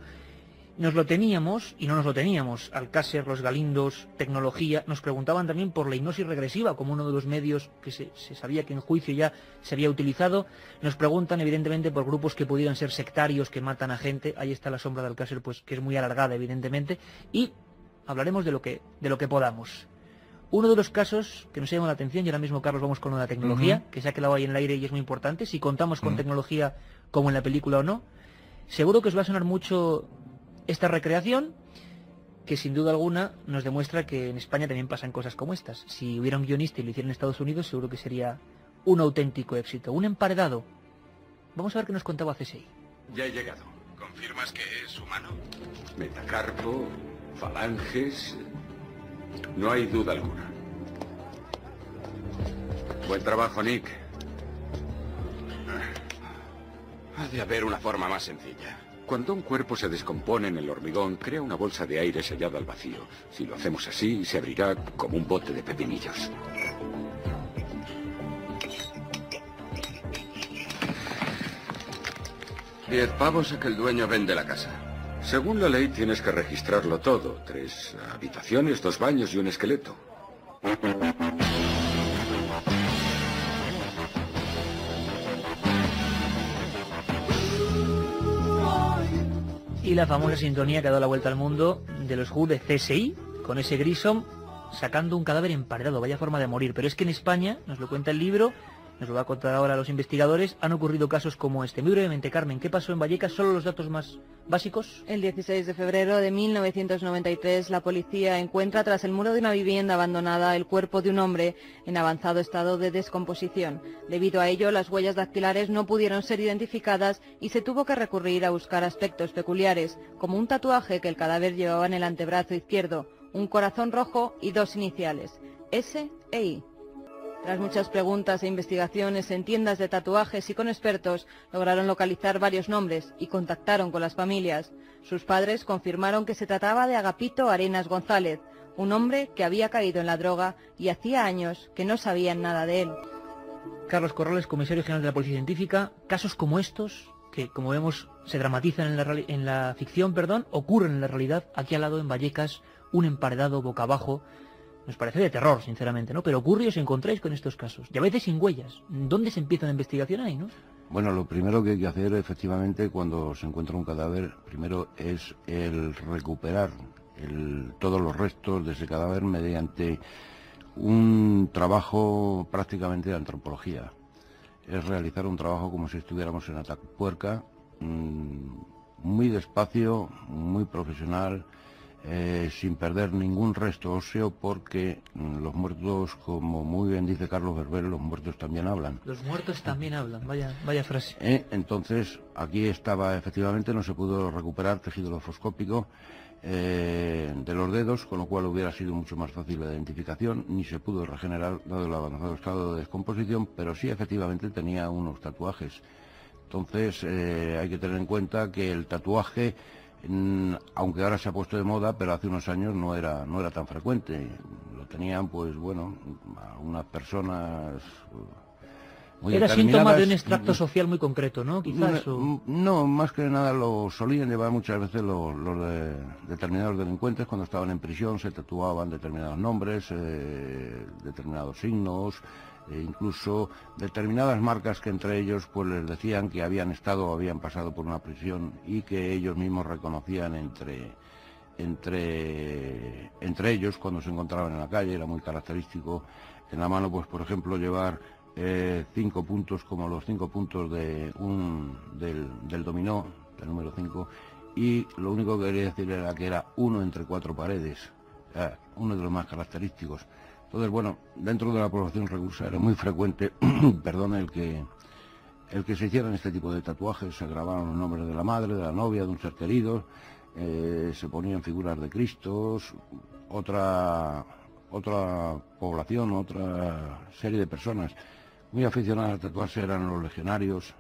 Nos lo teníamos y no nos lo teníamos. Alcácer, los Galindos, tecnología. Nos preguntaban también por la hipnosis regresiva, como uno de los medios que se sabía que en juicio ya se había utilizado. Nos preguntan, evidentemente, por grupos que pudieran ser sectarios, que matan a gente. Ahí está la sombra de Alcácer, pues que es muy alargada, evidentemente. Y hablaremos de lo que podamos. Uno de los casos que nos llama la atención, y ahora mismo, Carlos, vamos con la tecnología, que se ha quedado ahí en el aire y es muy importante, si contamos con tecnología como en la película o no. Seguro que os va a sonar mucho esta recreación, que sin duda alguna nos demuestra que en España también pasan cosas como estas. Si hubiera un guionista y lo hiciera en Estados Unidos, seguro que sería un auténtico éxito. Un emparedado. Vamos a ver qué nos contaba CSI. Ya he llegado. ¿Confirmas que es humano? Metacarpo, falanges... No hay duda alguna. Buen trabajo, Nick. Ha de haber una forma más sencilla. Cuando un cuerpo se descompone en el hormigón, crea una bolsa de aire sellada al vacío. Si lo hacemos así, se abrirá como un bote de pepinillos. £10 a que el dueño vende la casa. Según la ley, tienes que registrarlo todo. 3 habitaciones, 2 baños y un esqueleto. Y la famosa sintonía que ha dado la vuelta al mundo de los Who de CSI, con ese Grissom sacando un cadáver emparedado, vaya forma de morir. Pero es que en España, nos lo cuenta el libro, nos lo va a contar ahora los investigadores, han ocurrido casos como este. Muy brevemente, Carmen, ¿qué pasó en Vallecas? ¿Solo los datos más básicos? El 16 de febrero de 1993, la policía encuentra tras el muro de una vivienda abandonada el cuerpo de un hombre en avanzado estado de descomposición. Debido a ello, las huellas dactilares no pudieron ser identificadas y se tuvo que recurrir a buscar aspectos peculiares, como un tatuaje que el cadáver llevaba en el antebrazo izquierdo, un corazón rojo y 2 iniciales, S e I. Tras muchas preguntas e investigaciones en tiendas de tatuajes y con expertos, lograron localizar varios nombres y contactaron con las familias. Sus padres confirmaron que se trataba de Agapito Arenas González, un hombre que había caído en la droga y hacía años que no sabían nada de él. Carlos Corrales, comisario general de la Policía Científica, casos como estos, que como vemos se dramatizan en la ficción, ocurren en la realidad. Aquí al lado en Vallecas, un emparedado boca abajo. Nos parece de terror, sinceramente, ¿no? Pero ocurre y os encontráis con estos casos. Y a veces sin huellas. ¿Dónde se empieza la investigación ahí, no? Bueno, lo primero que hay que hacer, efectivamente, cuando se encuentra un cadáver, primero es el recuperar todos los restos de ese cadáver mediante un trabajo prácticamente de antropología. Es realizar un trabajo como si estuviéramos en Atapuerca, muy despacio, muy profesional, sin perder ningún resto óseo, porque los muertos, como muy bien dice Carlos Berber, los muertos también hablan. Los muertos también hablan, vaya frase. Entonces, aquí estaba, efectivamente, no se pudo recuperar tejido lofoscópico de los dedos, con lo cual hubiera sido mucho más fácil la identificación, ni se pudo regenerar dado el avanzado estado de descomposición, pero sí, efectivamente, tenía unos tatuajes. Entonces, hay que tener en cuenta que el tatuaje, aunque ahora se ha puesto de moda, pero hace unos años no era tan frecuente. Lo tenían, pues bueno, unas personas muy era determinadas. Síntoma de un extracto social muy concreto, ¿no? Quizás. No, más que nada lo solían llevar muchas veces los de determinados delincuentes cuando estaban en prisión, se tatuaban determinados nombres, determinados signos, incluso determinadas marcas que entre ellos pues les decían que habían estado o habían pasado por una prisión y que ellos mismos reconocían entre ellos cuando se encontraban en la calle. Era muy característico en la mano, pues por ejemplo, llevar 5 puntos como los 5 puntos del dominó, del número 5, y lo único que quería decir era que era 1 entre 4 paredes, uno de los más característicos. Entonces, bueno, dentro de la población reclusa era muy frecuente, perdón, el que se hicieran este tipo de tatuajes. Se grababan los nombres de la madre, de la novia, de un ser querido, se ponían figuras de Cristos, otra población, otra serie de personas muy aficionadas a tatuarse eran los legionarios,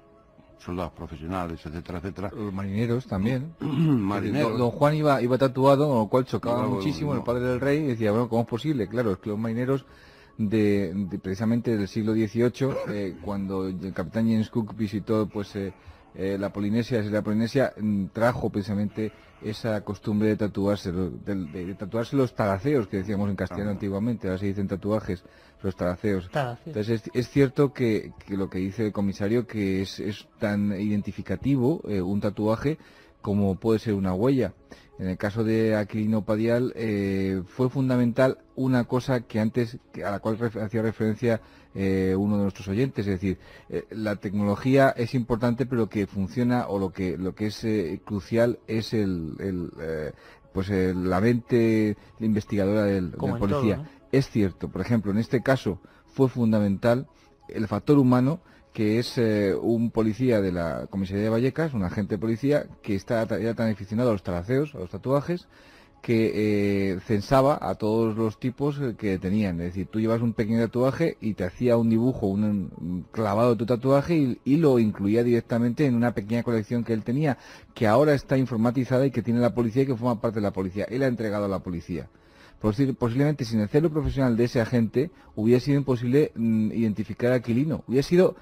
soldados profesionales, etcétera, etcétera. Los marineros también. Marineros. Don Juan iba tatuado, con lo cual chocaba muchísimo el padre del rey, y decía, bueno, ¿cómo es posible? Claro, es que los marineros precisamente del siglo XVIII, cuando el capitán James Cook visitó pues la Polinesia, trajo precisamente esa costumbre de tatuarse, de tatuarse los talaceos, que decíamos en castellano antiguamente, ahora se dicen tatuajes, los talaceos. Entonces es cierto que lo que dice el comisario, que es tan identificativo un tatuaje como puede ser una huella. En el caso de Aquilino Padial fue fundamental una cosa que antes, a la cual hacía referencia uno de nuestros oyentes, es decir, la tecnología es importante, pero lo que funciona o lo que es crucial es la mente investigadora del policía. Todo, ¿no? Es cierto, por ejemplo, en este caso fue fundamental el factor humano, que es un policía de la comisaría de Vallecas, un agente de policía que era tan aficionado a los talaceos, a los tatuajes, que censaba a todos los tipos que tenían. Es decir, tú llevas un pequeño tatuaje y te hacía un dibujo, un clavado de tu tatuaje y lo incluía directamente en una pequeña colección que él tenía, que ahora está informatizada y que tiene la policía y que forma parte de la policía. Él ha entregado a la policía. Posiblemente sin el celo profesional de ese agente hubiera sido imposible identificar a Aquilino. Hubiera sido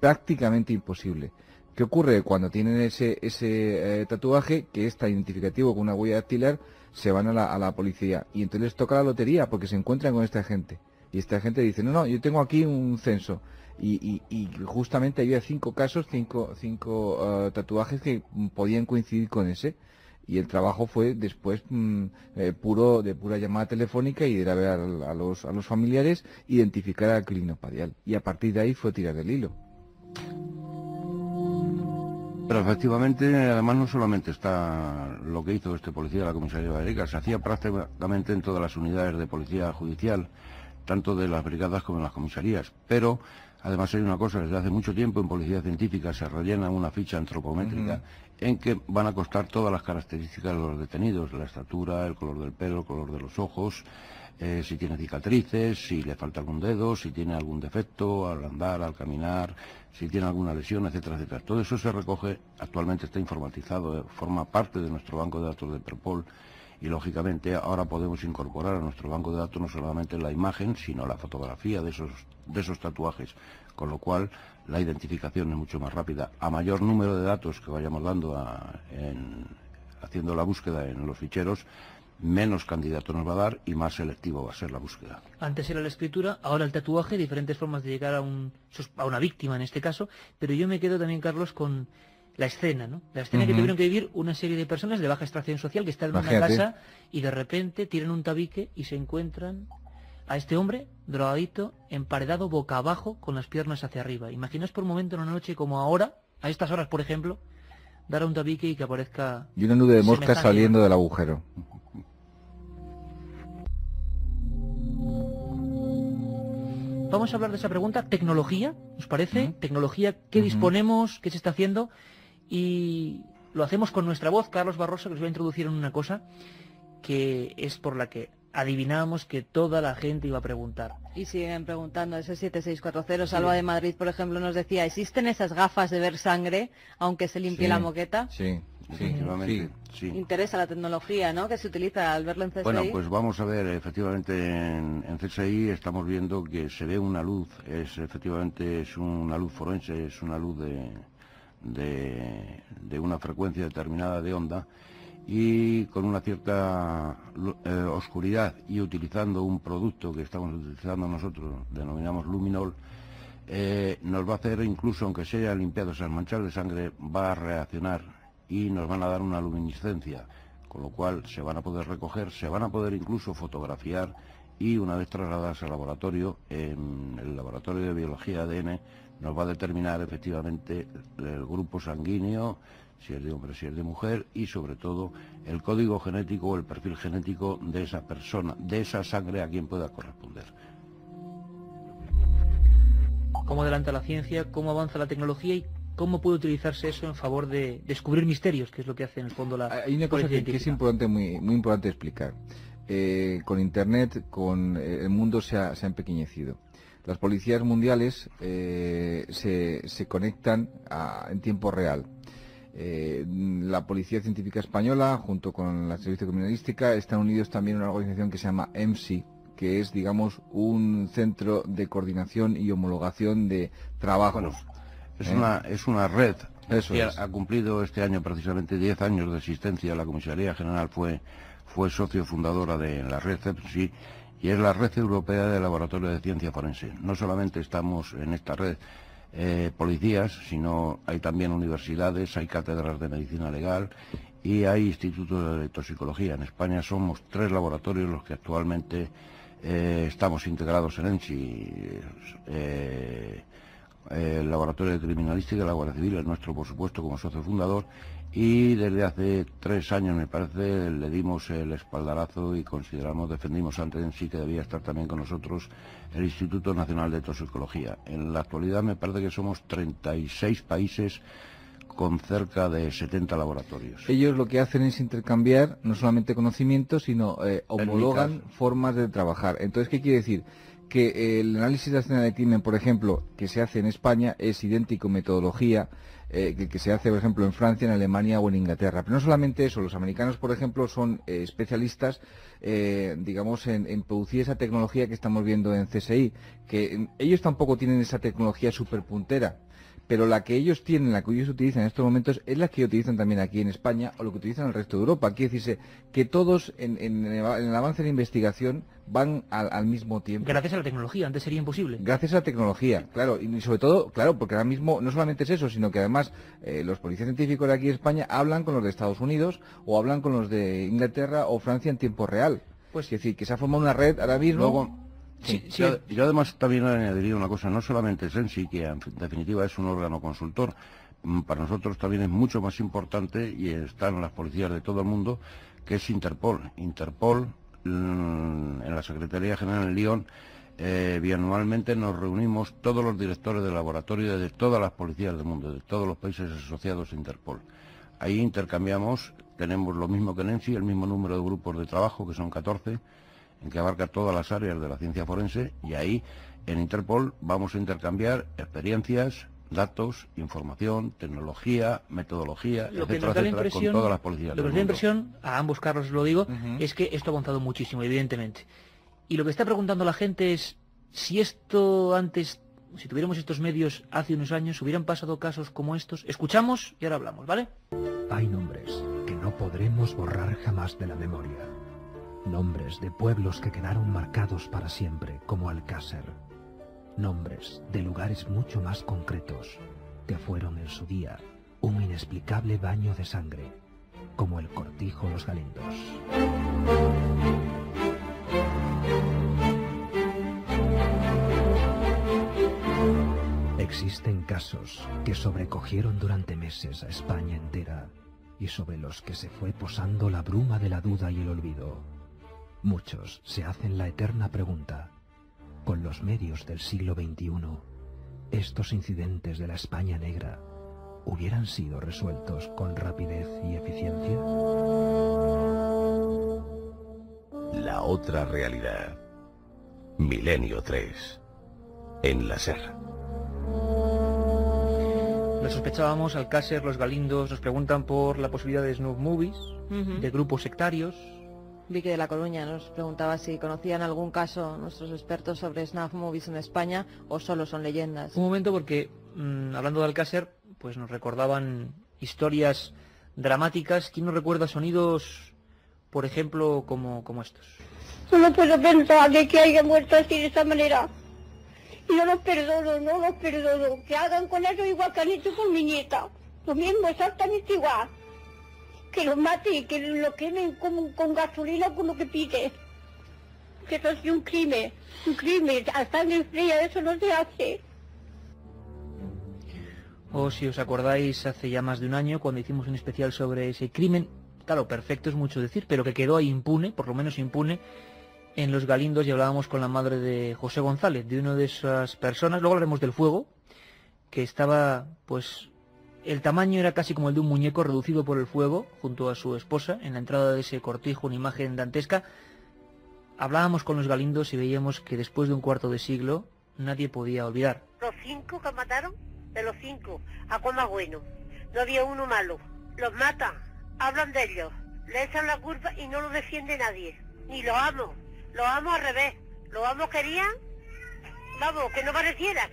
prácticamente imposible. ¿Qué ocurre? Cuando tienen ese tatuaje, que es tan identificativo con una huella dactilar, se van a la policía. Y entonces les toca la lotería porque se encuentran con esta gente. Y esta gente dice, no, yo tengo aquí un censo. Y justamente había 5 casos, 5 tatuajes que podían coincidir con ese. Y el trabajo fue después de pura llamada telefónica y de ir a ver a los familiares, identificar a Aquilino Padial. Y a partir de ahí fue tirar del hilo. Pero efectivamente, además, no solamente está lo que hizo este policía de la comisaría de Vallecas, se hacía prácticamente en todas las unidades de policía judicial, tanto de las brigadas como en las comisarías. Pero además hay una cosa, desde hace mucho tiempo en policía científica se rellena una ficha antropométrica en que van a constar todas las características de los detenidos, la estatura, el color del pelo, el color de los ojos, si tiene cicatrices, si le falta algún dedo, si tiene algún defecto al andar, al caminar, si tiene alguna lesión, etcétera, etcétera. Todo eso se recoge, actualmente está informatizado, forma parte de nuestro banco de datos de Interpol y lógicamente ahora podemos incorporar a nuestro banco de datos no solamente la imagen, sino la fotografía de esos tatuajes, con lo cual la identificación es mucho más rápida. A mayor número de datos que vayamos dando haciendo la búsqueda en los ficheros, menos candidato nos va a dar y más selectivo va a ser la búsqueda. Antes era la escritura, ahora el tatuaje, diferentes formas de llegar a una víctima en este caso, pero yo me quedo también, Carlos, con la escena, ¿no? La escena que tuvieron que vivir una serie de personas de baja extracción social que están en una casa y de repente tiran un tabique y se encuentran a este hombre drogadito, emparedado boca abajo con las piernas hacia arriba. Imaginaos por un momento en una noche como ahora, a estas horas por ejemplo, dar a un tabique y que aparezca... Y una nube de moscas saliendo del agujero. Vamos a hablar de esa pregunta, tecnología, ¿os parece? Tecnología, ¿qué disponemos? ¿Qué se está haciendo? Y lo hacemos con nuestra voz, Carlos Barroso, que os voy a introducir en una cosa que es por la que adivinábamos que toda la gente iba a preguntar. Y siguen preguntando, ese 7640, Salva de Madrid, por ejemplo, nos decía, ¿existen esas gafas de ver sangre, aunque se limpie la moqueta? Sí. Sí. Interesa la tecnología, ¿no?, que se utiliza al verlo en CSI. Bueno, pues vamos a ver, efectivamente en CSI estamos viendo que se ve una luz, efectivamente es una luz forense, es una luz de una frecuencia determinada de onda y con una cierta oscuridad y utilizando un producto que estamos utilizando nosotros, denominamos luminol, nos va a hacer, incluso aunque se haya limpiado esas manchas de sangre, va a reaccionar y nos van a dar una luminiscencia, con lo cual se van a poder recoger, se van a poder incluso fotografiar y una vez trasladadas al laboratorio, en el laboratorio de biología ADN, nos va a determinar efectivamente el grupo sanguíneo, si es de hombre, si es de mujer y sobre todo el código genético o el perfil genético de esa persona, de esa sangre a quien pueda corresponder. ¿Cómo adelanta la ciencia? ¿Cómo avanza la tecnología? ¿Y cómo puede utilizarse eso en favor de descubrir misterios, que es lo que hace en el fondo la... Hay una cosa que es importante, muy importante explicar. Con Internet, con el mundo se ha empequeñecido. Las policías mundiales se conectan en tiempo real. La Policía Científica Española, junto con la Servicio de Criminalística, están unidos también en una organización que se llama EMSI, que es, digamos, un centro de coordinación y homologación de trabajos. Bueno, es una red Eso que es. ha cumplido este año precisamente 10 años de existencia. La Comisaría General fue socio fundadora de la red EMSI y es la red europea de laboratorio de ciencia forense. No solamente estamos en esta red policías, sino hay también universidades, hay cátedras de medicina legal y hay institutos de toxicología. En España somos 3 laboratorios los que actualmente estamos integrados en EMSI. El Laboratorio de Criminalística, la Guardia Civil es nuestro, por supuesto, como socio fundador, y desde hace 3 años, me parece, le dimos el espaldarazo y defendimos ante EMSI que debía estar también con nosotros el Instituto Nacional de Toxicología. En la actualidad me parece que somos 36 países con cerca de 70 laboratorios. Ellos lo que hacen es intercambiar no solamente conocimientos, sino homologan formas de trabajar. Entonces, ¿qué quiere decir? Que el análisis de la escena de crimen, por ejemplo, que se hace en España, es idéntico en metodología que se hace, por ejemplo, en Francia, en Alemania o en Inglaterra. Pero no solamente eso, los americanos, por ejemplo, son especialistas, digamos, en producir esa tecnología que estamos viendo en CSI, que ellos tampoco tienen esa tecnología superpuntera, pero la que ellos tienen, la que ellos utilizan en estos momentos, es la que utilizan también aquí en España o lo que utilizan en el resto de Europa. Quiere decirse que todos en el avance de la investigación van al mismo tiempo. Gracias a la tecnología, antes sería imposible. Gracias a la tecnología, claro, y sobre todo, claro, porque ahora mismo no solamente es eso, sino que además los policías científicos de aquí en España hablan con los de Estados Unidos o hablan con los de Inglaterra o Francia en tiempo real. Pues es decir, que se ha formado una red ahora mismo. Luego, yo además también añadiría una cosa, no solamente Sensi, que en definitiva es un órgano consultor, para nosotros también es mucho más importante, y están las policías de todo el mundo, que es Interpol. Interpol, en la Secretaría General en Lyon, bianualmente nos reunimos todos los directores de laboratorio de todas las policías del mundo, de todos los países asociados a Interpol. Ahí intercambiamos, tenemos lo mismo que en ENSI, el mismo número de grupos de trabajo, que son 14, en que abarca todas las áreas de la ciencia forense, y ahí en Interpol vamos a intercambiar experiencias, datos, información, tecnología, metodología, etcétera, etcétera, con todas las policías del mundo. Lo que nos da la impresión, a ambos Carlos lo digo, es que esto ha avanzado muchísimo, evidentemente. Y lo que está preguntando la gente es si esto antes, si tuviéramos estos medios hace unos años, hubieran pasado casos como estos. Escuchamos y ahora hablamos, ¿vale? Hay nombres que no podremos borrar jamás de la memoria. Nombres de pueblos que quedaron marcados para siempre, como Alcácer. Nombres de lugares mucho más concretos, que fueron en su día un inexplicable baño de sangre, como el Cortijo Los Galindos. Existen casos que sobrecogieron durante meses a España entera y sobre los que se fue posando la bruma de la duda y el olvido. Muchos se hacen la eterna pregunta: con los medios del siglo XXI, ¿estos incidentes de la España negra hubieran sido resueltos con rapidez y eficiencia? La otra realidad. Milenio 3. En la SER. Lo sospechábamos, Alcácer, Los Galindos, nos preguntan por la posibilidad de snuff movies, de grupos sectarios. Vicky de La Coruña nos preguntaba si conocían algún caso nuestros expertos sobre snuff movies en España o solo son leyendas. Un momento, porque hablando de Alcácer, pues nos recordaban historias dramáticas. ¿Quién nos recuerda sonidos, por ejemplo, como estos? No puedo pensar de que haya muerto así de esa manera. Y no los perdono. Que hagan con ellos igual que han hecho con mi nieta. Lo mismo, exactamente igual. Que los maten, que lo quemen con gasolina con lo que pide. Que eso es un crimen. A sangre fría, eso no se hace. O si os acordáis, hace ya más de un año, cuando hicimos un especial sobre ese crimen, claro, perfecto es mucho decir, pero que quedó ahí impune, por lo menos impune, en Los Galindos, y hablábamos con la madre de José González, de una de esas personas, luego hablaremos del fuego, que estaba, pues, el tamaño era casi como el de un muñeco reducido por el fuego, junto a su esposa, en la entrada de ese cortijo, una imagen dantesca. Hablábamos con Los Galindos y veíamos que después de un cuarto de siglo, nadie podía olvidar. Los 5 que mataron, de los 5, ¿a cuál más bueno? No había uno malo. Los matan, hablan de ellos, le echan la culpa y no lo defiende nadie. Ni los amo al revés. Los amos querían, vamos, que no pareciera.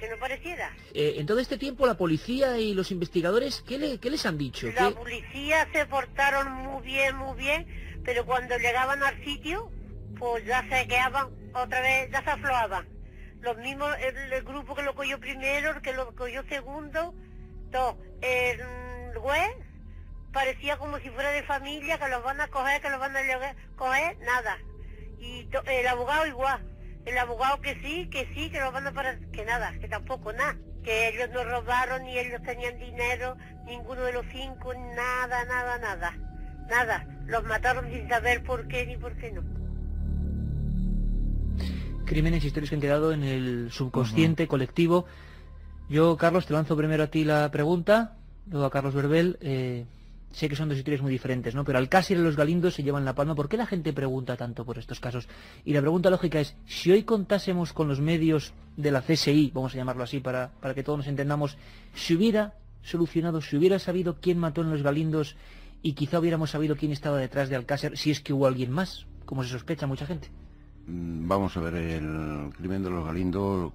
En todo este tiempo la policía y los investigadores, ¿qué les han dicho? La policía se portaron muy bien, pero cuando llegaban al sitio, pues ya se quedaban otra vez, ya se aflojaban. Los mismos, el grupo que lo cogió primero, el que lo cogió segundo, todo. El juez parecía como si fuera de familia, que los van a coger, coger, nada. Y el abogado igual. El abogado que sí, que los van a parar, que nada, que tampoco nada. Que ellos no robaron, ni ellos tenían dinero, ninguno de los 5, nada. Los mataron sin saber por qué ni por qué no. Crímenes, historias que han quedado en el subconsciente colectivo. Yo, Carlos, te lanzo primero a ti la pregunta. luego a Carlos Verbel. Sé que son dos historias muy diferentes, ¿no? Pero Alcácer y los Galindos se llevan la palma. ¿Por qué la gente pregunta tanto por estos casos? Y la pregunta lógica es, si hoy contásemos con los medios de la CSI, vamos a llamarlo así para que todos nos entendamos, ¿se hubiera solucionado, se hubiera sabido quién mató en los Galindos y quizá hubiéramos sabido quién estaba detrás de Alcácer, si es que hubo alguien más, como se sospecha mucha gente? Vamos a ver, el crimen de los Galindos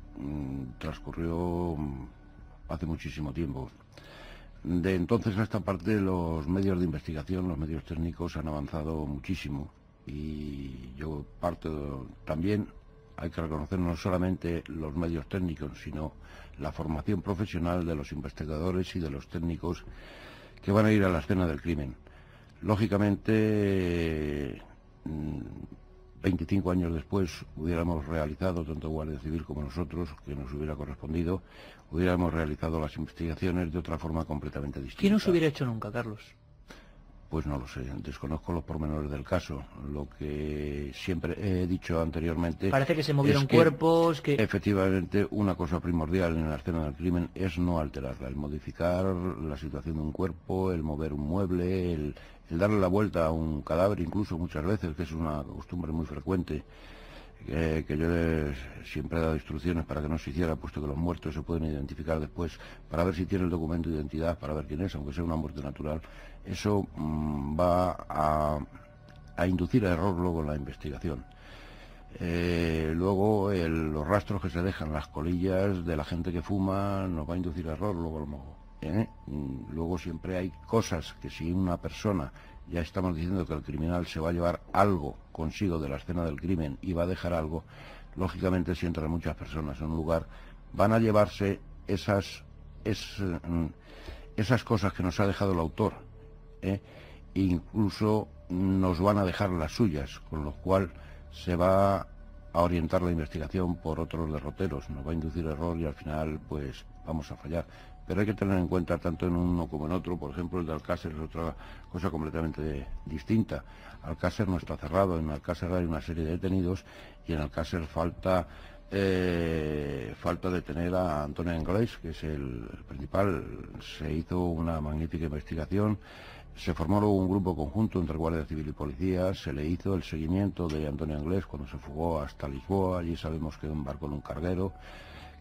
transcurrió hace muchísimo tiempo. De entonces a esta parte los medios de investigación, los medios técnicos han avanzado muchísimo y yo parto también, hay que reconocer no solamente los medios técnicos, sino la formación profesional de los investigadores y de los técnicos que van a ir a la escena del crimen. Lógicamente, 25 años después hubiéramos realizado, tanto Guardia Civil como nosotros, que nos hubiera correspondido, hubiéramos realizado las investigaciones de otra forma completamente distinta. ¿Quién no se hubiera hecho nunca, Carlos? Pues no lo sé, desconozco los pormenores del caso. Lo que siempre he dicho anteriormente... Parece que se movieron cuerpos, que... Efectivamente, una cosa primordial en la escena del crimen es no alterarla, el modificar la situación de un cuerpo, el mover un mueble, el darle la vuelta a un cadáver, incluso muchas veces, que es una costumbre muy frecuente, que yo siempre he dado instrucciones para que no se hiciera, puesto que los muertos se pueden identificar después, para ver si tiene el documento de identidad, para ver quién es, aunque sea una muerte natural. Eso va a inducir a error luego en la investigación. Luego los rastros que se dejan, las colillas de la gente que fuma, nos va a inducir a error luego. Luego siempre hay cosas que si una persona, ya estamos diciendo que el criminal se va a llevar algo consigo de la escena del crimen y va a dejar algo, lógicamente si entran muchas personas en un lugar, van a llevarse esas cosas que nos ha dejado el autor, incluso nos van a dejar las suyas, con lo cual se va a orientar la investigación por otros derroteros, nos va a inducir error y al final pues vamos a fallar. Pero hay que tener en cuenta tanto en uno como en otro, por ejemplo el de Alcácer es otra cosa completamente distinta. Alcácer no está cerrado, en Alcácer hay una serie de detenidos y en Alcácer falta detener a Antonio Inglés, que es el principal. Se hizo una magnífica investigación, se formó luego un grupo conjunto entre Guardia Civil y Policía, se le hizo el seguimiento de Antonio Inglés cuando se fugó hasta Lisboa, allí sabemos que embarcó en un carguero,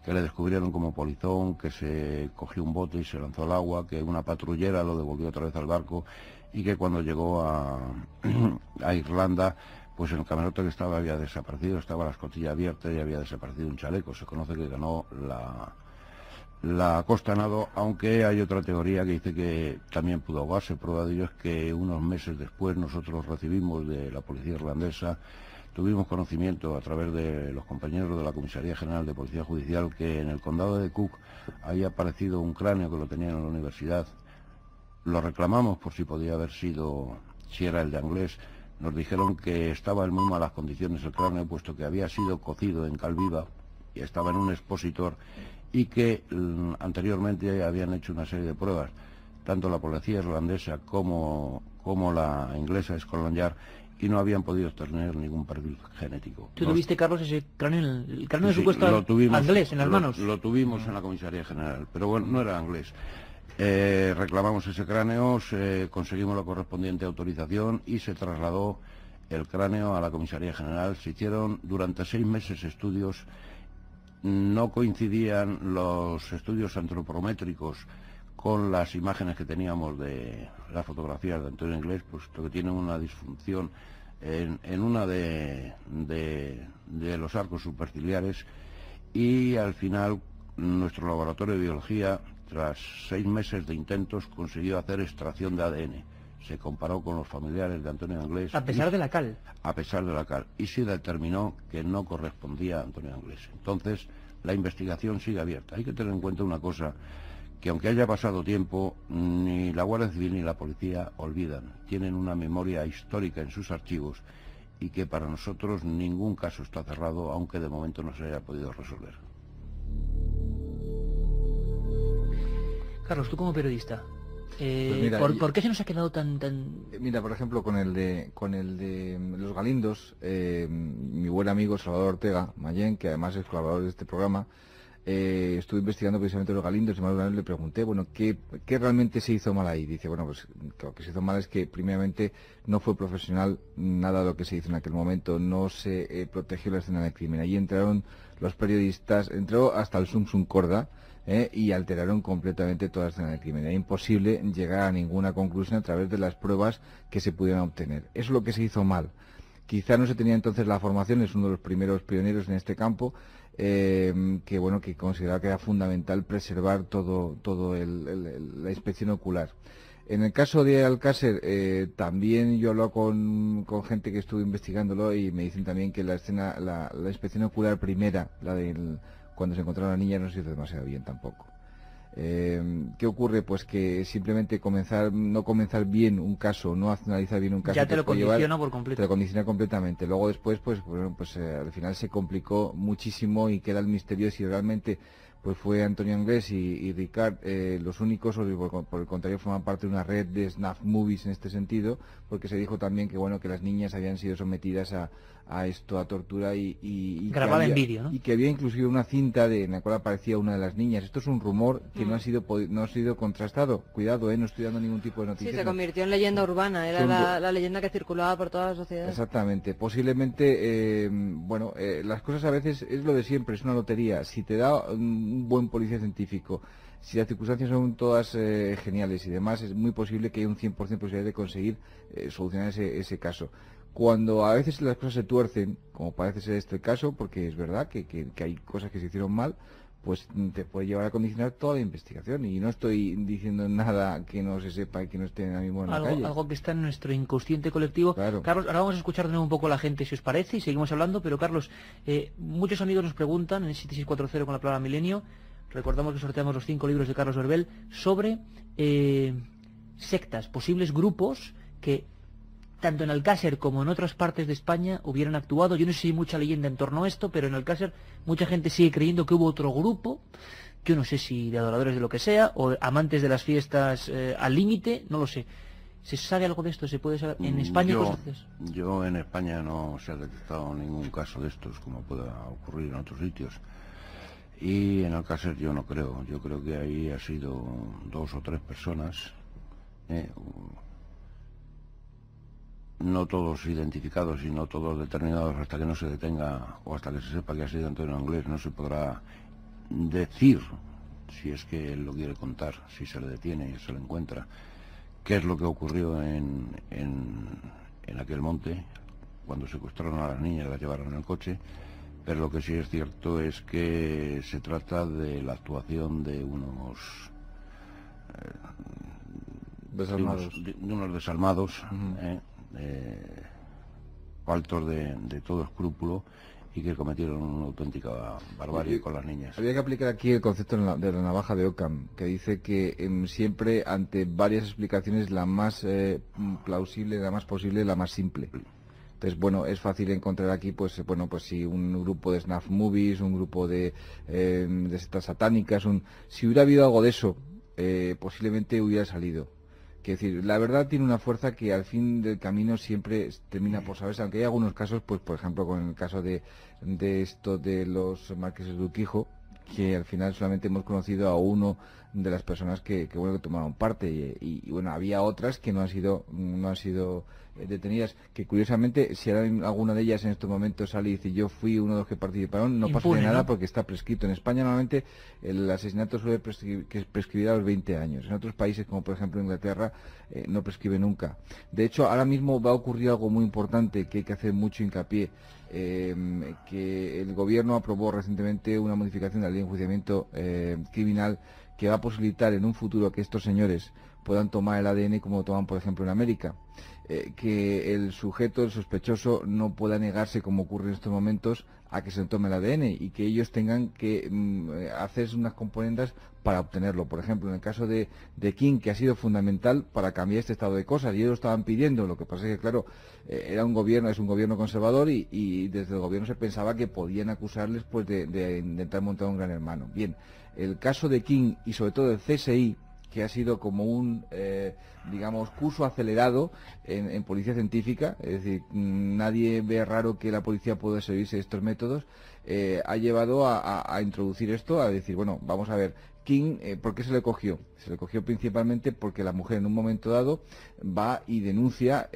que le descubrieron como polizón, que se cogió un bote y se lanzó al agua, que una patrullera lo devolvió otra vez al barco y que cuando llegó a Irlanda, pues en el camarote que estaba había desaparecido, estaba la escotilla abierta y había desaparecido un chaleco. Se conoce que ganó la costa a nado, aunque hay otra teoría que dice que también pudo ahogarse. Prueba de ello es que unos meses después nosotros recibimos de la policía irlandesa, tuvimos conocimiento a través de los compañeros de la Comisaría General de Policía Judicial que en el condado de Cook había aparecido un cráneo que lo tenían en la universidad. Lo reclamamos por si podía haber sido, si era el de Inglés. Nos dijeron que estaba en muy malas condiciones el cráneo, puesto que había sido cocido en cal viva y estaba en un expositor y que anteriormente habían hecho una serie de pruebas, tanto la policía irlandesa como la inglesa Scotland Yard, y no habían podido tener ningún perfil genético. ¿Tú tuviste, Carlos, ese cráneo, el cráneo de sí, supuesto Inglés en las manos? Lo tuvimos en la Comisaría General, pero bueno, no era Inglés. Reclamamos ese cráneo, conseguimos la correspondiente autorización y se trasladó el cráneo a la Comisaría General. Se hicieron durante 6 meses estudios, no coincidían los estudios antropométricos con las imágenes que teníamos de las fotografías de Antonio Inglés, puesto que tienen una disfunción en una de los arcos superciliares, y al final nuestro laboratorio de biología, tras 6 meses de intentos, consiguió hacer extracción de ADN. Se comparó con los familiares de Antonio Inglés. A pesar de la cal. A pesar de la cal. Y se determinó que no correspondía a Antonio Inglés. Entonces, la investigación sigue abierta. Hay que tener en cuenta una cosa, que aunque haya pasado tiempo, ni la Guardia Civil ni la policía olvidan. Tienen una memoria histórica en sus archivos y que para nosotros ningún caso está cerrado, aunque de momento no se haya podido resolver. Carlos, tú como periodista, pues mira, ¿por qué se nos ha quedado tan...? Mira, por ejemplo, con el de los Galindos, mi buen amigo Salvador Ortega Mayén, que además es colaborador de este programa, estuve investigando precisamente los Galindos y más de una vez le pregunté, bueno, ¿qué realmente se hizo mal ahí? Dice, bueno, pues lo que se hizo mal es que primeramente no fue profesional nada de lo que se hizo en aquel momento, no se protegió la escena del crimen. Allí entraron los periodistas, entró hasta el Sum Sum Corda, y alteraron completamente toda la escena del crimen. Era imposible llegar a ninguna conclusión a través de las pruebas que se pudieran obtener. Eso es lo que se hizo mal. Quizá no se tenía entonces la formación, es uno de los primeros pioneros en este campo, que consideraba que era fundamental preservar la inspección ocular. En el caso de Alcácer, también yo hablo con gente que estuvo investigándolo y me dicen también que la inspección ocular primera, cuando se encontraron a la niña, no se hizo demasiado bien tampoco. ¿Qué ocurre? Pues que simplemente no comenzar bien un caso, no analizar bien un caso, ya te lo condiciona por completo. Te lo condiciona completamente. Luego después, al final se complicó muchísimo y queda el misterio si realmente pues fue Antonio Anglés y Ricard los únicos, o por el contrario forman parte de una red de snuff movies en este sentido, porque se dijo también que que las niñas habían sido sometidas a tortura y grabada en vídeo, ¿no? Y que había inclusive una cinta en la cual aparecía una de las niñas. Esto es un rumor que no ha sido contrastado. Cuidado, no estoy dando ningún tipo de noticia. Sí, se convirtió en leyenda urbana, era la leyenda que circulaba por toda la sociedad. Exactamente. Posiblemente, las cosas a veces es lo de siempre, es una lotería. Si te da un buen policía científico, si las circunstancias son todas geniales y demás, es muy posible que haya un 100% posibilidad de conseguir solucionar ese caso. Cuando a veces las cosas se tuercen, como parece ser este el caso, porque es verdad que hay cosas que se hicieron mal, pues te puede llevar a condicionar toda la investigación. Y no estoy diciendo nada que no se sepa y que no esté ahora mismo en la calle. Algo que está en nuestro inconsciente colectivo. Claro. Carlos, ahora vamos a escuchar de nuevo un poco a la gente, si os parece, y seguimos hablando. Pero Carlos, muchos amigos nos preguntan en el 7640 con la palabra milenio, recordamos que sorteamos los 5 libros de Carlos Verbel, sobre sectas, posibles grupos que tanto en Alcácer como en otras partes de España hubieran actuado. Yo no sé si hay mucha leyenda en torno a esto, pero en Alcácer mucha gente sigue creyendo que hubo otro grupo, yo no sé si de adoradores de lo que sea, o amantes de las fiestas al límite, no lo sé. ¿Se sabe algo de esto? ¿Se puede saber en España? Yo en España no se ha detectado ningún caso de estos, como pueda ocurrir en otros sitios. Y en Alcácer yo no creo. Yo creo que ahí ha sido 2 o 3 personas, no todos identificados y no todos determinados. Hasta que no se detenga o hasta que se sepa que ha sido Antonio Anglés, no se podrá decir, si es que él lo quiere contar, si se le detiene y se le encuentra, qué es lo que ocurrió en aquel monte cuando secuestraron a las niñas y las llevaron en el coche. Pero lo que sí es cierto es que se trata de la actuación de unos desalmados, faltos de todo escrúpulo, y que cometieron una auténtica barbarie con las niñas. Había que aplicar aquí el concepto de la navaja de Occam, que dice que siempre ante varias explicaciones la más plausible, la más posible, la más simple. Entonces, es fácil encontrar aquí, pues si un grupo de snuff movies, un grupo de sectas satánicas, si hubiera habido algo de eso, posiblemente hubiera salido. Quiero decir, la verdad tiene una fuerza que al fin del camino siempre termina por saberse, aunque hay algunos casos, pues por ejemplo con el caso de esto de los marqueses de Urquijo, que al final solamente hemos conocido a uno de las personas que tomaron parte y había otras que no han sido detenidas, que curiosamente si ahora alguna de ellas en estos momentos sale y dice yo fui uno de los que participaron, no pasa nada, ¿no? Porque está prescrito. En España normalmente el asesinato suele prescribir a los 20 años. En otros países como por ejemplo Inglaterra no prescribe nunca. De hecho ahora mismo va a ocurrir algo muy importante que hay que hacer mucho hincapié, que el gobierno aprobó recientemente una modificación de la ley de enjuiciamiento criminal que va a posibilitar en un futuro que estos señores puedan tomar el ADN como lo toman por ejemplo en América, que el sujeto, el sospechoso, no pueda negarse, como ocurre en estos momentos, a que se tome el ADN y que ellos tengan que hacer unas componendas para obtenerlo. Por ejemplo, en el caso de King, que ha sido fundamental para cambiar este estado de cosas, y ellos lo estaban pidiendo. Lo que pasa es que, claro, es un gobierno conservador y desde el gobierno se pensaba que podían acusarles pues de intentar montar un gran hermano. Bien, el caso de King y sobre todo el CSI, que ha sido como un, curso acelerado en policía científica, es decir, nadie ve raro que la policía pueda servirse de estos métodos. ha llevado a introducir esto, a decir, bueno, vamos a ver, King, ¿por qué se le cogió? Se le cogió principalmente porque la mujer en un momento dado va y denuncia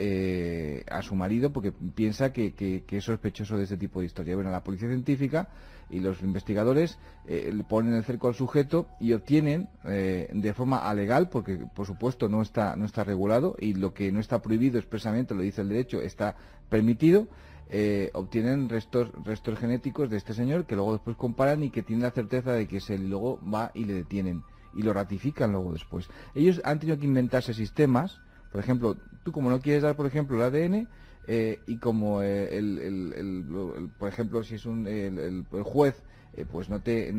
a su marido porque piensa que es sospechoso de este tipo de historia. Bueno, la policía científica y los investigadores le ponen el cerco al sujeto y obtienen de forma alegal, porque por supuesto no está regulado y lo que no está prohibido expresamente, lo dice el derecho, está permitido. Obtienen restos genéticos de este señor que luego después comparan y que tienen la certeza de que es él, y luego va y le detienen y lo ratifican luego después. Ellos han tenido que inventarse sistemas, por ejemplo, tú como no quieres dar por ejemplo el ADN y como por ejemplo si es el juez pues no te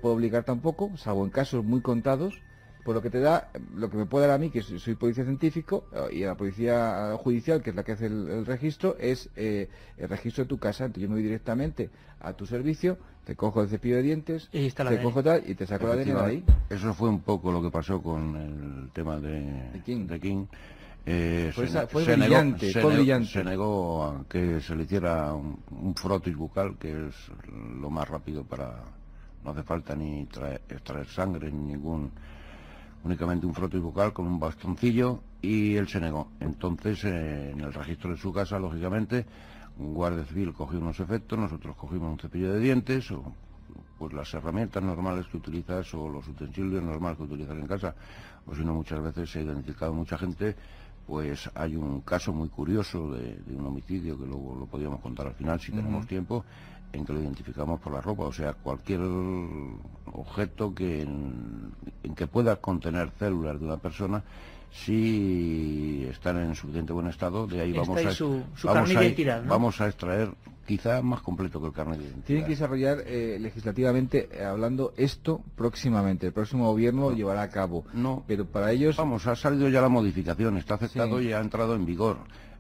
puede obligar tampoco, salvo en casos muy contados. Por lo que te da, lo que me puede dar a mí, que soy policía científico, y a la policía judicial, que es la que hace el registro, es el registro de tu casa. Entonces yo me voy directamente a tu servicio, te cojo el cepillo de dientes, te cojo tal y te saco la ADN de ahí. Eso fue un poco lo que pasó con el tema de King. Fue brillante. Se negó a que se le hiciera un frotis bucal, que es lo más rápido para... No hace falta ni extraer sangre, ni únicamente un frotis bucal con un bastoncillo, y él se negó. Entonces, en el registro de su casa, lógicamente, un guardia civil cogió unos efectos, nosotros cogimos un cepillo de dientes, o pues las herramientas normales que utilizas, o los utensilios normales que utilizas en casa, o si no, muchas veces se ha identificado mucha gente. Pues hay un caso muy curioso de un homicidio, que luego lo podríamos contar al final si tenemos tiempo, en que lo identificamos por la ropa. O sea, cualquier objeto en que pueda contener células de una persona, si están en suficiente buen estado, de ahí vamos a extraer quizá más completo que el carnet de identidad. Tienen que desarrollar legislativamente hablando esto próximamente. El próximo gobierno lo llevará a cabo. No, pero para ellos... Vamos, ha salido ya la modificación, está aceptado y ha entrado en vigor.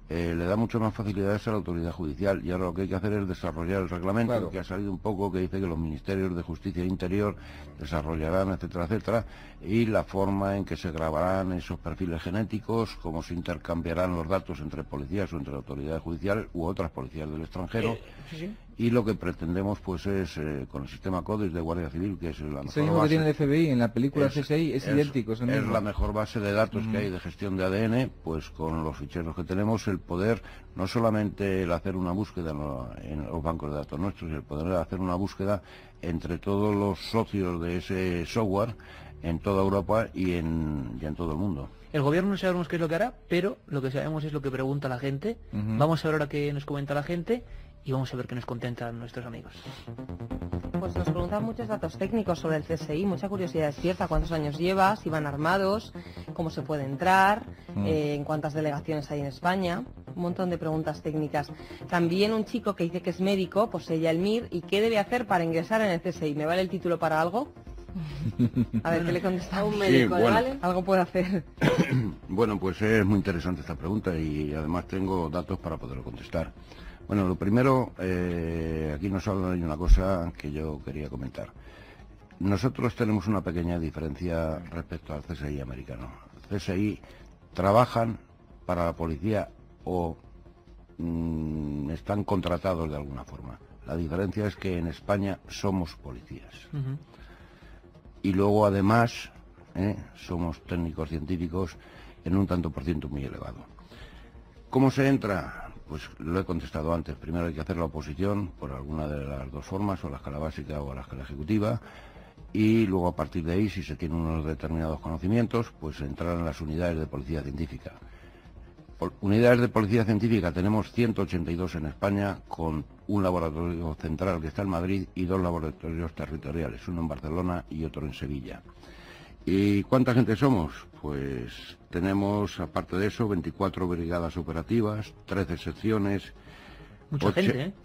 Le da mucho más facilidades a la autoridad judicial, y ahora lo que hay que hacer es desarrollar el reglamento, que ha salido un poco, que dice que los ministerios de Justicia e Interior desarrollarán, etcétera, etcétera, y la forma en que se grabarán esos perfiles genéticos, cómo se intercambiarán los datos entre policías o entre autoridades judiciales u otras policías del extranjero. Y lo que pretendemos pues es, con el sistema CODIS de Guardia Civil, que es la mejor base, que tiene el FBI en la película CSI, es idéntico. Es la mejor base de datos que hay de gestión de ADN, pues con los ficheros que tenemos, el poder, no solamente el hacer una búsqueda en los bancos de datos nuestros, el poder hacer una búsqueda entre todos los socios de ese software en toda Europa y en todo el mundo. El gobierno no sabemos qué es lo que hará, pero lo que sabemos es lo que pregunta la gente. Vamos a ver ahora qué nos comenta la gente y vamos a ver qué nos contentan nuestros amigos. Pues nos preguntan muchos datos técnicos sobre el CSI, mucha curiosidad despierta, cuántos años lleva, si van armados, cómo se puede entrar, en cuántas delegaciones hay en España, un montón de preguntas técnicas. También un chico que dice que es médico, posee el MIR, y qué debe hacer para ingresar en el CSI. ¿Me vale el título para algo? A ver, ¿qué le contesta un médico? Sí, bueno. ¿Vale? Algo puede hacer. Bueno, pues es muy interesante esta pregunta y además tengo datos para poderlo contestar. Bueno, lo primero, aquí nos habla de una cosa que yo quería comentar. Nosotros tenemos una pequeña diferencia respecto al CSI americano. El CSI trabajan para la policía o están contratados de alguna forma. La diferencia es que en España somos policías. Y luego además somos técnicos científicos en un tanto por ciento muy elevado. ¿Cómo se entra? Pues lo he contestado antes. Primero hay que hacer la oposición por alguna de las dos formas, o a la escala básica o a la escala ejecutiva, y luego a partir de ahí, si se tienen unos determinados conocimientos, pues entrar en las unidades de policía científica. Unidades de policía científica tenemos 182 en España, con un laboratorio central que está en Madrid y dos laboratorios territoriales, uno en Barcelona y otro en Sevilla. ¿Y cuánta gente somos? Pues tenemos, aparte de eso, 24 brigadas operativas, 13 secciones,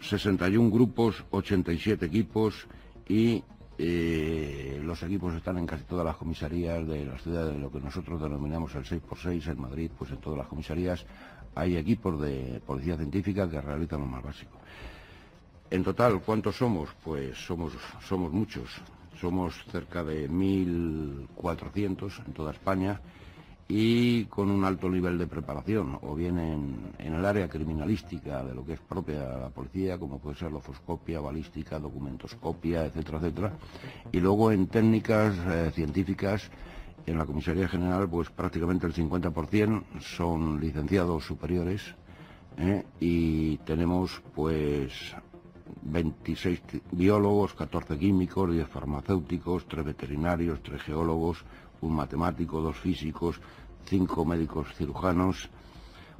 61 grupos, 87 equipos, y los equipos están en casi todas las comisarías de las ciudades, de lo que nosotros denominamos el 6x6 en Madrid. Pues en todas las comisarías hay equipos de policía científica que realizan lo más básico. En total, ¿cuántos somos? Pues somos muchos. Somos cerca de 1.400 en toda España, y con un alto nivel de preparación, o bien en el área criminalística de lo que es propia de la policía, como puede ser lofoscopia, balística, documentoscopia, etcétera, etcétera, y luego en técnicas científicas. En la Comisaría General, pues prácticamente el 50% son licenciados superiores, y tenemos pues 26 biólogos, 14 químicos, 10 farmacéuticos, 3 veterinarios, 3 geólogos, un matemático, 2 físicos, 5 médicos cirujanos,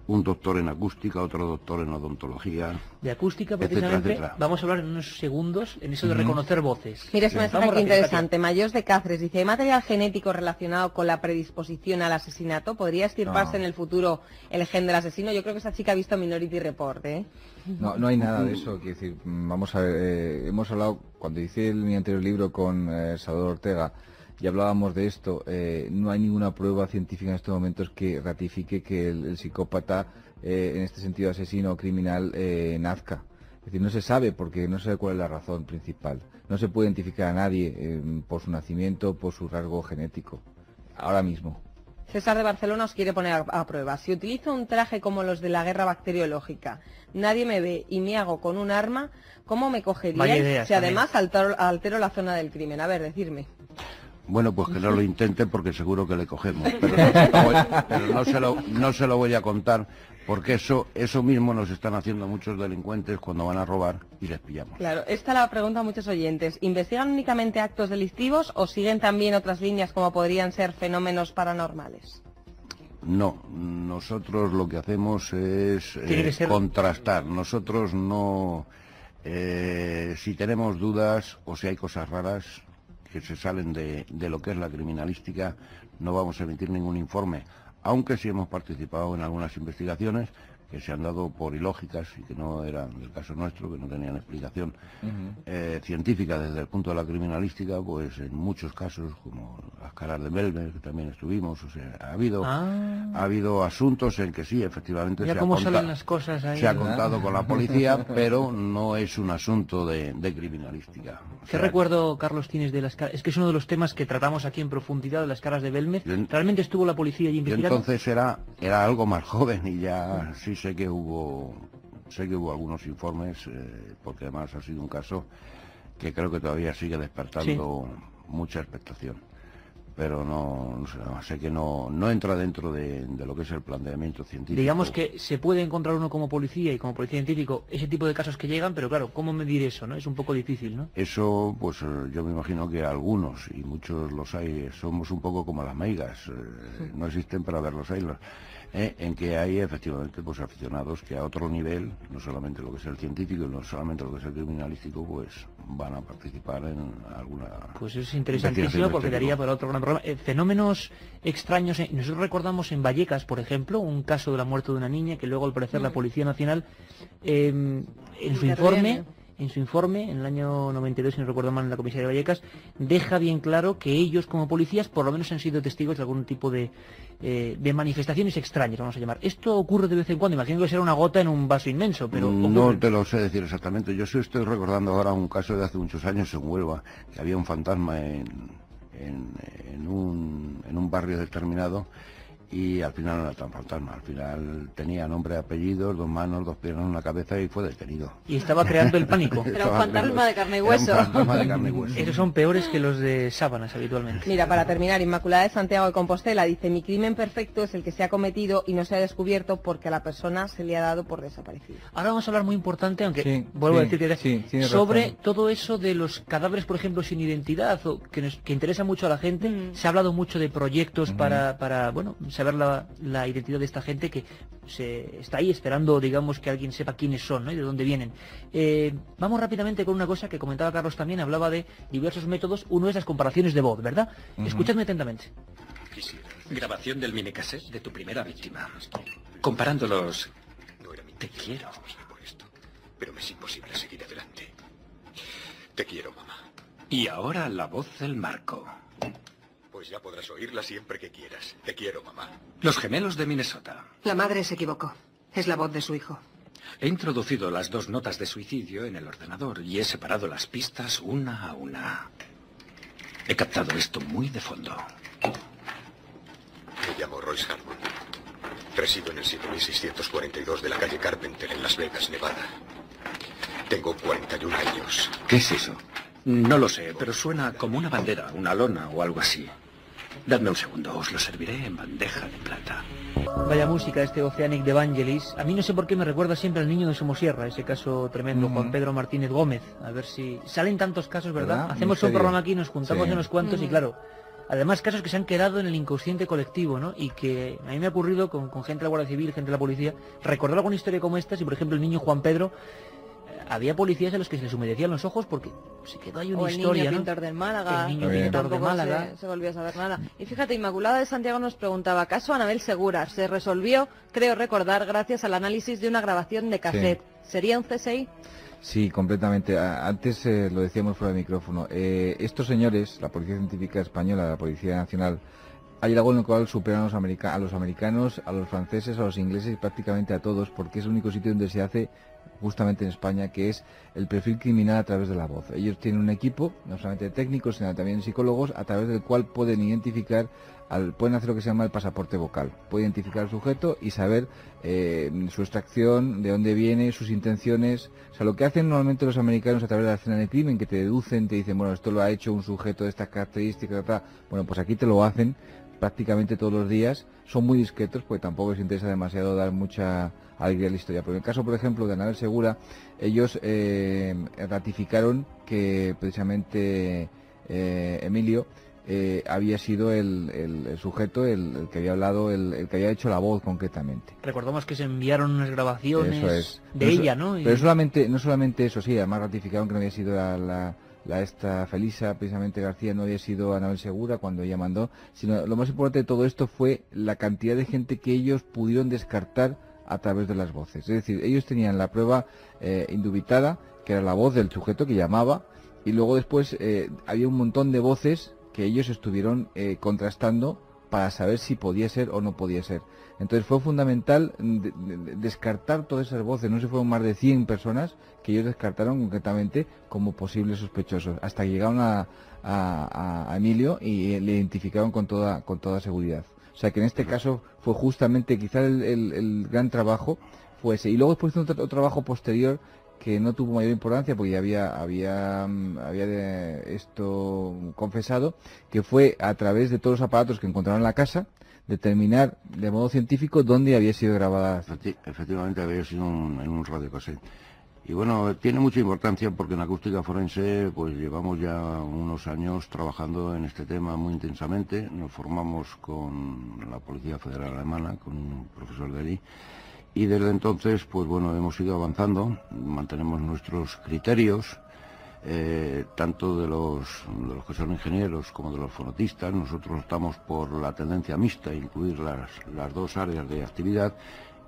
un doctor en acústica, otro doctor en odontología. De acústica, precisamente, etcétera, etcétera. Vamos a hablar en unos segundos en eso de reconocer voces. Mira, es un mensaje aquí interesante. Mayos de Cáceres dice, ¿hay material genético relacionado con la predisposición al asesinato? ¿Podría estirparse en el futuro el gen del asesino? Yo creo que esa chica ha visto Minority Report, ¿eh? No hay nada de eso. Quiero decir, vamos a ver, hemos hablado, cuando hice mi anterior libro con Salvador Ortega, y hablábamos de esto, no hay ninguna prueba científica en estos momentos que ratifique que el psicópata, en este sentido asesino o criminal, nazca. Es decir, no se sabe porque no se sabe cuál es la razón principal. No se puede identificar a nadie por su nacimiento, por su rasgo genético, ahora mismo. César de Barcelona os quiere poner a prueba. Si utilizo un traje como los de la guerra bacteriológica, nadie me ve y me hago con un arma, ¿cómo me cogeríais si además altero la zona del crimen? A ver, decidme. Bueno, pues que no lo intente porque seguro que le cogemos, pero no se lo voy a contar porque eso mismo nos están haciendo muchos delincuentes cuando van a robar y les pillamos. Claro, esta la pregunta a muchos oyentes. ¿Investigan únicamente actos delictivos o siguen también otras líneas como podrían ser fenómenos paranormales? No, nosotros lo que hacemos es contrastar. Nosotros no, si tenemos dudas o si hay cosas raras que se salen de lo que es la criminalística, no vamos a emitir ningún informe, aunque sí hemos participado en algunas investigaciones que se han dado por ilógicas y que no eran del caso nuestro, que no tenían explicación científica desde el punto de la criminalística, pues en muchos casos, como las caras de Belmer, que también estuvimos, o sea, ha habido asuntos en que sí, efectivamente se ha contado con la policía, pero no es un asunto de criminalística. ¿Qué recuerdo, Carlos, tienes de las caras? Es que es uno de los temas que tratamos aquí en profundidad, de las caras de Belmer. ¿Realmente estuvo la policía allí investigando? Yo entonces era algo más joven y ya sí sé que hubo algunos informes, porque además ha sido un caso que creo que todavía sigue despertando mucha expectación. Pero no sé que no entra dentro de lo que es el planteamiento científico. Digamos que se puede encontrar uno como policía y como policía científico ese tipo de casos que llegan, pero claro, ¿cómo medir eso, no? Es un poco difícil, ¿no? Eso, pues yo me imagino que algunos, y muchos los hay, somos un poco como las meigas, no existen para verlos ahí, en que hay efectivamente pues aficionados que a otro nivel, no solamente lo que es el científico y no solamente lo que es el criminalístico, pues van a participar en alguna... Pues es interesantísimo porque daría para otro gran programa. Fenómenos extraños, nosotros recordamos en Vallecas, por ejemplo, un caso de la muerte de una niña que luego al parecer la Policía Nacional en su informe, en el año 92, si no recuerdo mal, en la comisaría de Vallecas, deja bien claro que ellos como policías por lo menos han sido testigos de algún tipo de manifestaciones extrañas, vamos a llamar. Esto ocurre de vez en cuando, imagino que será una gota en un vaso inmenso, pero ocurre. No te lo sé decir exactamente. Yo sí estoy recordando ahora un caso de hace muchos años en Huelva, que había un fantasma en un barrio determinado, y al final no era tan fantasma, al final tenía nombre, apellidos, 2 manos, 2 piernas, una cabeza y fue detenido. Y estaba creando el pánico. Era un fantasma de carne y hueso. Era un fantasma de carne y hueso. Esos son peores que los de sábanas habitualmente. Mira, para terminar, Inmaculada de Santiago de Compostela dice: mi crimen perfecto es el que se ha cometido y no se ha descubierto porque a la persona se le ha dado por desaparecido. Ahora vamos a hablar muy importante, aunque vuelvo a decir que sobre todo eso de los cadáveres, por ejemplo, sin identidad, o que interesa mucho a la gente. Se ha hablado mucho de proyectos para bueno, saber la identidad de esta gente que se está ahí esperando, digamos, que alguien sepa quiénes son, ¿no? Y de dónde vienen. Vamos rápidamente con una cosa que comentaba Carlos también, hablaba de diversos métodos. Uno es las comparaciones de voz, ¿verdad? Escuchadme atentamente. Grabación del minicassette de tu primera víctima. Comparándolos. Te quiero. Por esto, pero me es imposible seguir adelante. Te quiero, mamá. Y ahora la voz del Marco. Pues ya podrás oírla siempre que quieras. Te quiero, mamá. Los gemelos de Minnesota. La madre se equivocó. Es la voz de su hijo. He introducido las 2 notas de suicidio en el ordenador y he separado las pistas una a una. He captado esto muy de fondo. llamo Royce Harmon. Resido en el 7642 de la calle Carpenter, en Las Vegas, Nevada. Tengo 41 años. ¿Qué es eso? No lo sé, pero suena como una bandera, una lona o algo así. Dadme un segundo, os lo serviré en bandeja de plata. Vaya música este Oceanic de Vangelis. A mí no sé por qué me recuerda siempre al niño de Somosierra, ese caso tremendo, Juan Pedro Martínez Gómez. A ver si... Salen tantos casos, ¿verdad? Hacemos un programa aquí, nos juntamos unos cuantos y claro... Además, casos que se han quedado en el inconsciente colectivo, ¿no? Y que a mí me ha ocurrido con gente de la Guardia Civil, gente de la policía, recordar alguna historia como esta, si por ejemplo el niño Juan Pedro, había policías a los que se les humedecían los ojos porque se quedó ahí una historia, el niño ¿no? pintor del Málaga, el niño pintor de Málaga. Se volvió a saber nada. Y fíjate, Inmaculada de Santiago nos preguntaba, caso Anabel Segura, se resolvió, creo recordar, gracias al análisis de una grabación de cassette. Sí. ¿Sería un CSI? Sí, completamente. Antes lo decíamos fuera de micrófono. Estos señores, la Policía Científica Española, la Policía Nacional, hay algo en el cual superan a los americanos, a los franceses, a los ingleses y prácticamente a todos, porque es el único sitio donde se hace, justamente en España, que es el perfil criminal a través de la voz. Ellos tienen un equipo, no solamente de técnicos, sino también de psicólogos, a través del cual pueden identificar, pueden hacer lo que se llama el pasaporte vocal. Pueden identificar al sujeto y saber su extracción, de dónde viene, sus intenciones. O sea, lo que hacen normalmente los americanos a través de la escena del crimen, que te deducen, te dicen, bueno, esto lo ha hecho un sujeto de estas características, tal. Bueno, pues aquí te lo hacen prácticamente todos los días. Son muy discretos porque tampoco les interesa demasiado dar mucha alegría a la historia. Pero en el caso, por ejemplo, de Anabel Segura, ellos ratificaron que precisamente Emilio había sido el sujeto, el que había hablado, el que había hecho la voz concretamente. Recordamos que se enviaron unas grabaciones de no ella, ¿no? Pero no solamente eso, sí, además ratificaron que no había sido esta Felisa, precisamente García, no había sido Anabel Segura cuando ella mandó, sino lo más importante de todo esto fue la cantidad de gente que ellos pudieron descartar a través de las voces. Es decir, ellos tenían la prueba indubitada, que era la voz del sujeto que llamaba, y luego después había un montón de voces que ellos estuvieron contrastando para saber si podía ser o no podía ser. Entonces fue fundamental descartar todas esas voces. No se fueron más de 100 personas que ellos descartaron concretamente como posibles sospechosos, hasta que llegaron a Emilio y le identificaron con toda seguridad. O sea que en este caso fue justamente quizás el gran trabajo fue ese. Y luego después otro trabajo posterior que no tuvo mayor importancia porque ya había esto confesado, que fue a través de todos los aparatos que encontraron en la casa, determinar de modo científico dónde había sido grabada. Efectivamente había sido en un radiocassette. Y bueno, tiene mucha importancia porque en acústica forense pues llevamos ya unos años trabajando en este tema muy intensamente. Nos formamos con la Policía Federal Alemana, con un profesor de allí. Y desde entonces, pues bueno, hemos ido avanzando, mantenemos nuestros criterios, tanto de los que son ingenieros como de los fonotistas. Nosotros estamos por la tendencia mixta, incluir las dos áreas de actividad.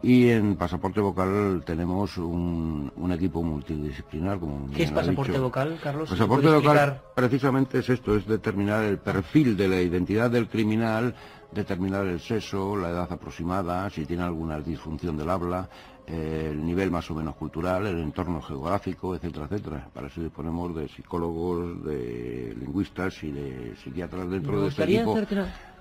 Y en pasaporte vocal tenemos un equipo multidisciplinar, como ¿Qué es pasaporte vocal, Carlos? Pasaporte vocal precisamente es esto, es determinar el perfil de la identidad del criminal, determinar el sexo, la edad aproximada, si tiene alguna disfunción del habla, el nivel más o menos cultural, el entorno geográfico, etcétera, etcétera. Para eso disponemos de psicólogos, de lingüistas y de psiquiatras dentro de este equipo.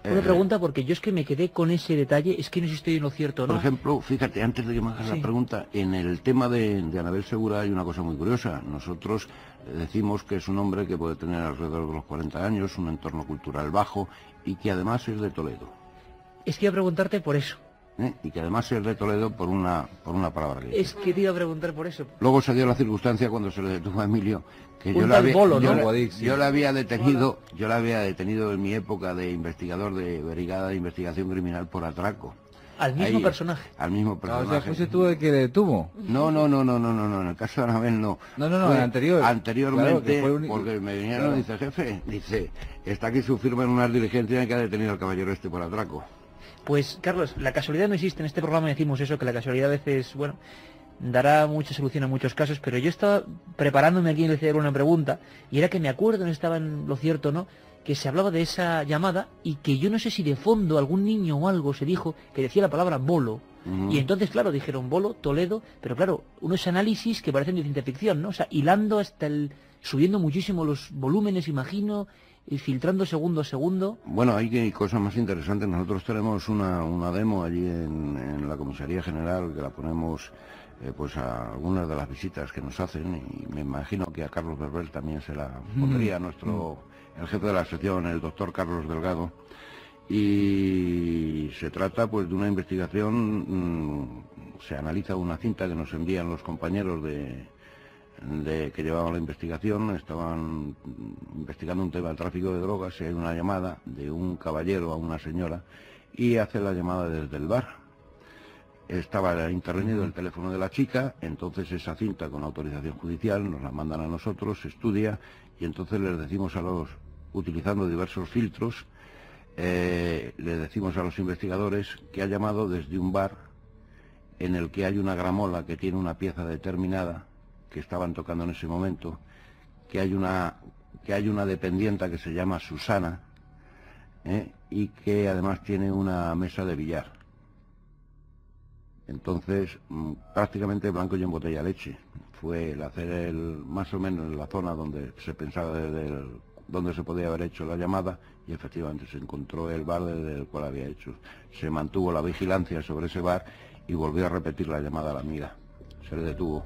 Una pregunta, porque yo es que me quedé con ese detalle, es que no sé si estoy en lo cierto, ¿no? Por ejemplo, fíjate, antes de que me hagas la pregunta, en el tema de Anabel Segura hay una cosa muy curiosa. Nosotros decimos que es un hombre que puede tener alrededor de los 40 años, un entorno cultural bajo y que además es de Toledo. Es que iba a preguntarte por eso. Y que además es de Toledo por una palabra griega. Es que te iba a preguntar por eso. Luego se dio la circunstancia cuando se le detuvo a Emilio, que yo la había detenido en mi época de investigador de Brigada de Investigación Criminal por atraco. ¿Al mismo personaje? Al mismo personaje. O sea, ¿fuiste tú el que le detuvo? No, en el caso de Anabel no. No, el anterior. Anteriormente, claro, porque me vinieron y dice, jefe, está aquí su firma en unas diligencias que ha detenido al caballero este por atraco. Pues, Carlos, la casualidad no existe. En este programa decimos eso, que la casualidad a veces, bueno, dará mucha solución a muchos casos, pero yo estaba preparándome aquí en el cerebro una pregunta, y era que me acuerdo, no estaba en lo cierto, ¿no?, que se hablaba de esa llamada, y que yo no sé si de fondo algún niño o algo se dijo que decía la palabra bolo, y entonces, claro, dijeron bolo, Toledo, pero claro, unos análisis que parecen de ciencia ficción, ¿no? O sea, hilando hasta subiendo muchísimo los volúmenes, imagino, y filtrando segundo a segundo. Bueno, hay cosas más interesantes. Nosotros tenemos una demo allí en la Comisaría General que la ponemos pues a algunas de las visitas que nos hacen, y me imagino que a Carlos Berbel también se la pondría el jefe de la sección, el doctor Carlos Delgado. Y se trata pues de una investigación, se analiza una cinta que nos envían los compañeros que llevaban la investigación. Estaban investigando un tema del tráfico de drogas y hay una llamada de un caballero a una señora y hace la llamada desde el bar. Estaba intervenido el teléfono de la chica, entonces esa cinta con autorización judicial nos la mandan a nosotros, se estudia y entonces les decimos utilizando diversos filtros, le decimos a los investigadores que ha llamado desde un bar en el que hay una gramola que tiene una pieza determinada que estaban tocando en ese momento, que hay una dependienta que se llama Susana, y que además tiene una mesa de billar. Entonces, prácticamente blanco y en botella leche. Fue el hacer más o menos en la zona donde se pensaba donde se podía haber hecho la llamada, y efectivamente se encontró el bar desde el cual había hecho. Se mantuvo la vigilancia sobre ese bar y volvió a repetir la llamada a la amiga. Se le detuvo.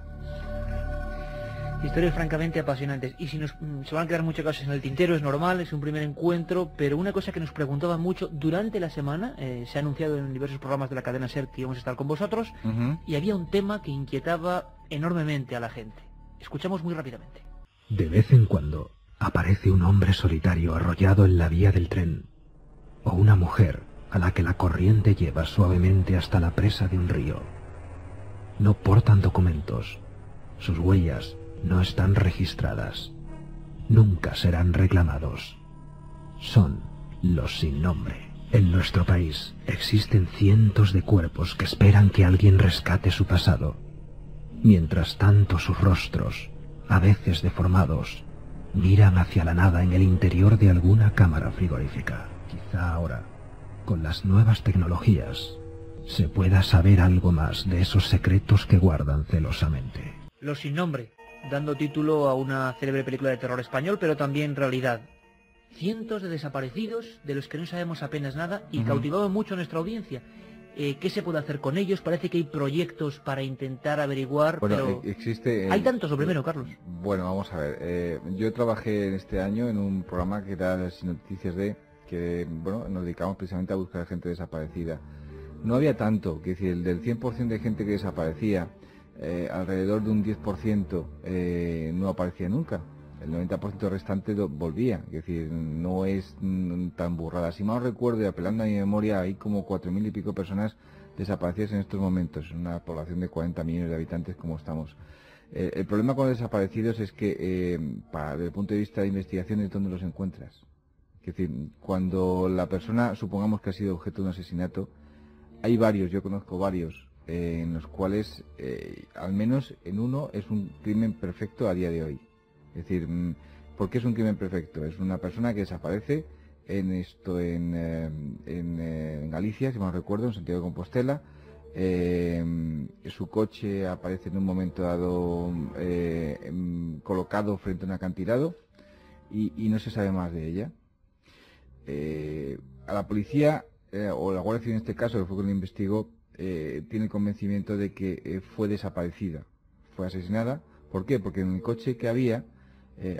Historias francamente apasionantes. Y si se van a quedar muchas cosas en el tintero, es normal, es un primer encuentro, pero una cosa que nos preguntaban mucho durante la semana, se ha anunciado en diversos programas de la cadena SER que íbamos a estar con vosotros, y había un tema que inquietaba enormemente a la gente. Escuchamos muy rápidamente. De vez en cuando aparece un hombre solitario arrollado en la vía del tren, o una mujer a la que la corriente lleva suavemente hasta la presa de un río. No portan documentos, sus huellas no están registradas, nunca serán reclamados. Son los sin nombre. En nuestro país existen cientos de cuerpos que esperan que alguien rescate su pasado. Mientras tanto sus rostros, a veces deformados, miran hacia la nada en el interior de alguna cámara frigorífica. Quizá ahora, con las nuevas tecnologías, se pueda saber algo más de esos secretos que guardan celosamente. Los sin nombre, dando título a una célebre película de terror español, pero también realidad. Cientos de desaparecidos de los que no sabemos apenas nada y cautivaban mucho a nuestra audiencia. ¿Qué se puede hacer con ellos? Parece que hay proyectos para intentar averiguar, pero existe... ¿hay tantos? Lo primero, Carlos. Bueno, vamos a ver. Yo trabajé este año en un programa que era las noticias que nos dedicamos precisamente a buscar gente desaparecida. No había tanto, que decir, del 100% de gente que desaparecía, alrededor de un 10% no aparecía nunca. El 90% restante volvía, es decir, no es tan burrada. Si mal recuerdo y apelando a mi memoria, hay como 4.000 y pico personas desaparecidas en estos momentos, en una población de 40 millones de habitantes como estamos. El problema con los desaparecidos es que, desde el punto de vista de investigación, es donde los encuentras. Es decir, cuando la persona, supongamos que ha sido objeto de un asesinato, hay varios, yo conozco varios, en los cuales, al menos en uno, es un crimen perfecto a día de hoy. Es decir, ¿por qué es un crimen perfecto? Es una persona que desaparece en Galicia, si mal recuerdo, en Santiago de Compostela. Su coche aparece en un momento dado colocado frente a un acantilado y no se sabe más de ella. A la policía, o la Guardia Civil en este caso, que fue quien lo investigó, tiene el convencimiento de que fue desaparecida, fue asesinada. ¿Por qué? Porque en el coche que había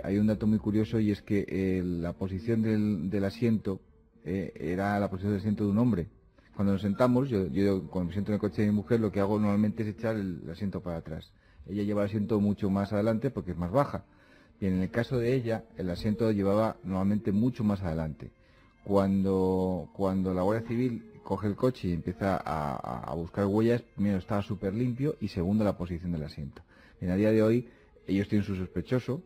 hay un dato muy curioso, y es que la posición del asiento era la posición del asiento de un hombre. Cuando nos sentamos, yo cuando me siento en el coche de mi mujer, lo que hago normalmente es echar el asiento para atrás. Ella lleva el asiento mucho más adelante porque es más baja. Bien, en el caso de ella, el asiento llevaba normalmente mucho más adelante. Cuando la Guardia Civil coge el coche y empieza a buscar huellas, primero estaba súper limpio y segundo la posición del asiento. A día de hoy ellos tienen su sospechoso,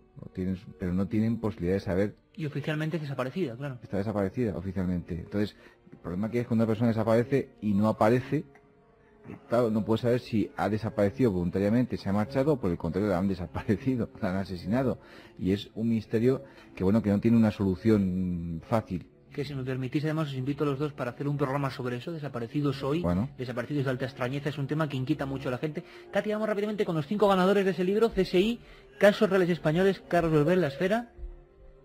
pero no tienen posibilidad de saber. Y oficialmente desaparecida, claro. Está desaparecida oficialmente. Entonces, el problema que es cuando una persona desaparece y no aparece, claro, no puede saber si ha desaparecido voluntariamente, se ha marchado, o por el contrario la han desaparecido, la han asesinado. Y es un misterio que no tiene una solución fácil. Que si me permitís, además, os invito a los dos para hacer un programa sobre eso, desaparecidos hoy, desaparecidos de alta extrañeza. Es un tema que inquieta mucho a la gente. Katy, vamos rápidamente con los 5 ganadores de ese libro, CSI, Casos Reales Españoles, Carlos Berbel, La Esfera.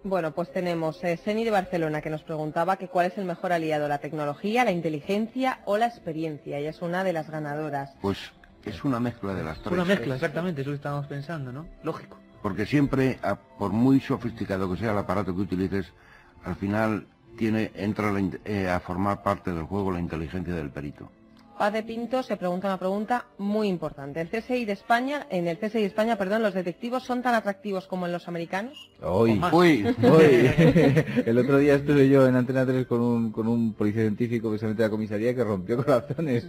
Bueno, pues tenemos Seni de Barcelona, que nos preguntaba que cuál es el mejor aliado, la tecnología, la inteligencia o la experiencia. Ella es una de las ganadoras. Pues es una mezcla de las tres. Una mezcla, exactamente, eso que estábamos pensando, ¿no? Lógico. Porque siempre, por muy sofisticado que sea el aparato que utilices, al final entra a formar parte del juego la inteligencia del perito. Paz de Pinto se pregunta una pregunta muy importante. En el CSI de España, los detectivos son tan atractivos como en los americanos. Hoy. El otro día estuve yo en Antena 3 con un policía científico precisamente de la comisaría que rompió corazones.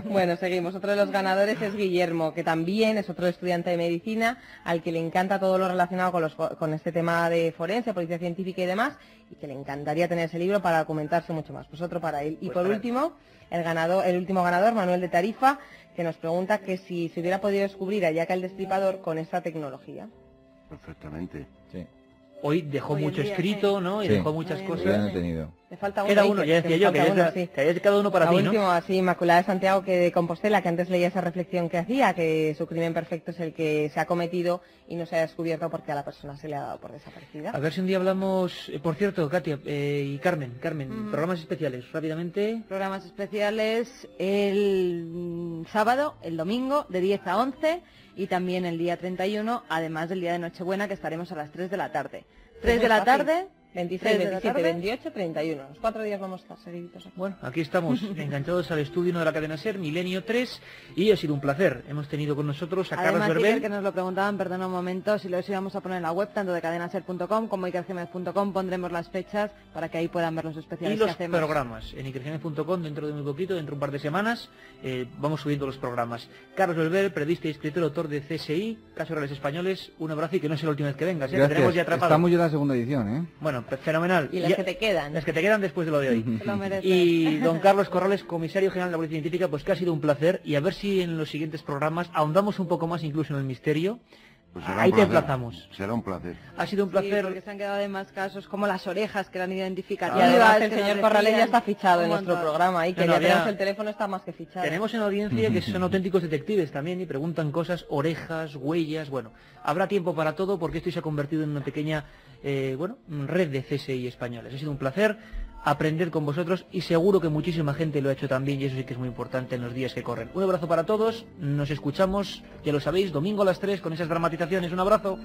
Bueno, seguimos. Otro de los ganadores es Guillermo, que también es otro estudiante de medicina, al que le encanta todo lo relacionado con este tema de forense, policía científica y demás, y que le encantaría tener ese libro para documentarse mucho más. Pues otro para él. Y por último, el último ganador, Manuel de Tarifa, que nos pregunta que si se hubiera podido descubrir a Jack el Destripador con esta tecnología. Perfectamente. Sí. Hoy dejó mucho escrito, ¿no? Y sí, dejó muchas cosas. Ya no he tenido. Le falta uno. Era uno, ya decía yo, que había cada uno para ti, ¿no? Último, así, Inmaculada de Santiago, que de Compostela, que antes leía esa reflexión que hacía, que su crimen perfecto es el que se ha cometido y no se ha descubierto porque a la persona se le ha dado por desaparecida. A ver si un día hablamos, por cierto, Katia y Carmen, programas especiales, rápidamente. Programas especiales el sábado, el domingo, de 10 a 11, y también el día 31, además del día de Nochebuena, que estaremos a las 3 de la tarde. 3 de la tarde... 26, 27, 28, 31. Los 4 días vamos a estar seguiditos aquí. Bueno, aquí estamos enganchados al estudio 1 de la cadena SER, Milenio 3, y ha sido un placer. Hemos tenido con nosotros a Carlos Verbel. Que nos lo preguntaban, perdona un momento, si lo íbamos a poner en la web, tanto de cadenaser.com como ikerjimenez.com, pondremos las fechas para que ahí puedan ver los especiales y los que hacemos. Programas. En ikerjimenez.com, dentro de muy poquito, dentro de un par de semanas, vamos subiendo los programas. Carlos Verbel, periodista y escritor, autor de CSI, Casos Reales Españoles. Un abrazo y que no sea la última vez que vengas. Gracias. Que tenemos ya atrapado. Estamos ya en la segunda edición, ¿eh? Bueno, fenomenal. Y las que te quedan. Las que te quedan después de lo de hoy. Lo mereces. Y don Carlos Corrales, comisario general de la Policía Científica, pues que ha sido un placer, y a ver si en los siguientes programas ahondamos un poco más incluso en el misterio. Pues ahí te emplazamos. Será un placer. Ha sido un placer. Sí, porque se han quedado además casos como las orejas, que eran identificativas. Y además el señor Corrales ya está fichado en nuestro programa y que ya tenemos el teléfono, está más que fichado. Tenemos en audiencia que son auténticos detectives también y preguntan cosas, orejas, huellas. Bueno, habrá tiempo para todo porque esto se ha convertido en una pequeña red de CSI españoles. Ha sido un placer aprender con vosotros y seguro que muchísima gente lo ha hecho también, y eso sí que es muy importante en los días que corren. Un abrazo para todos, nos escuchamos, ya lo sabéis, domingo a las 3 con esas dramatizaciones. Un abrazo.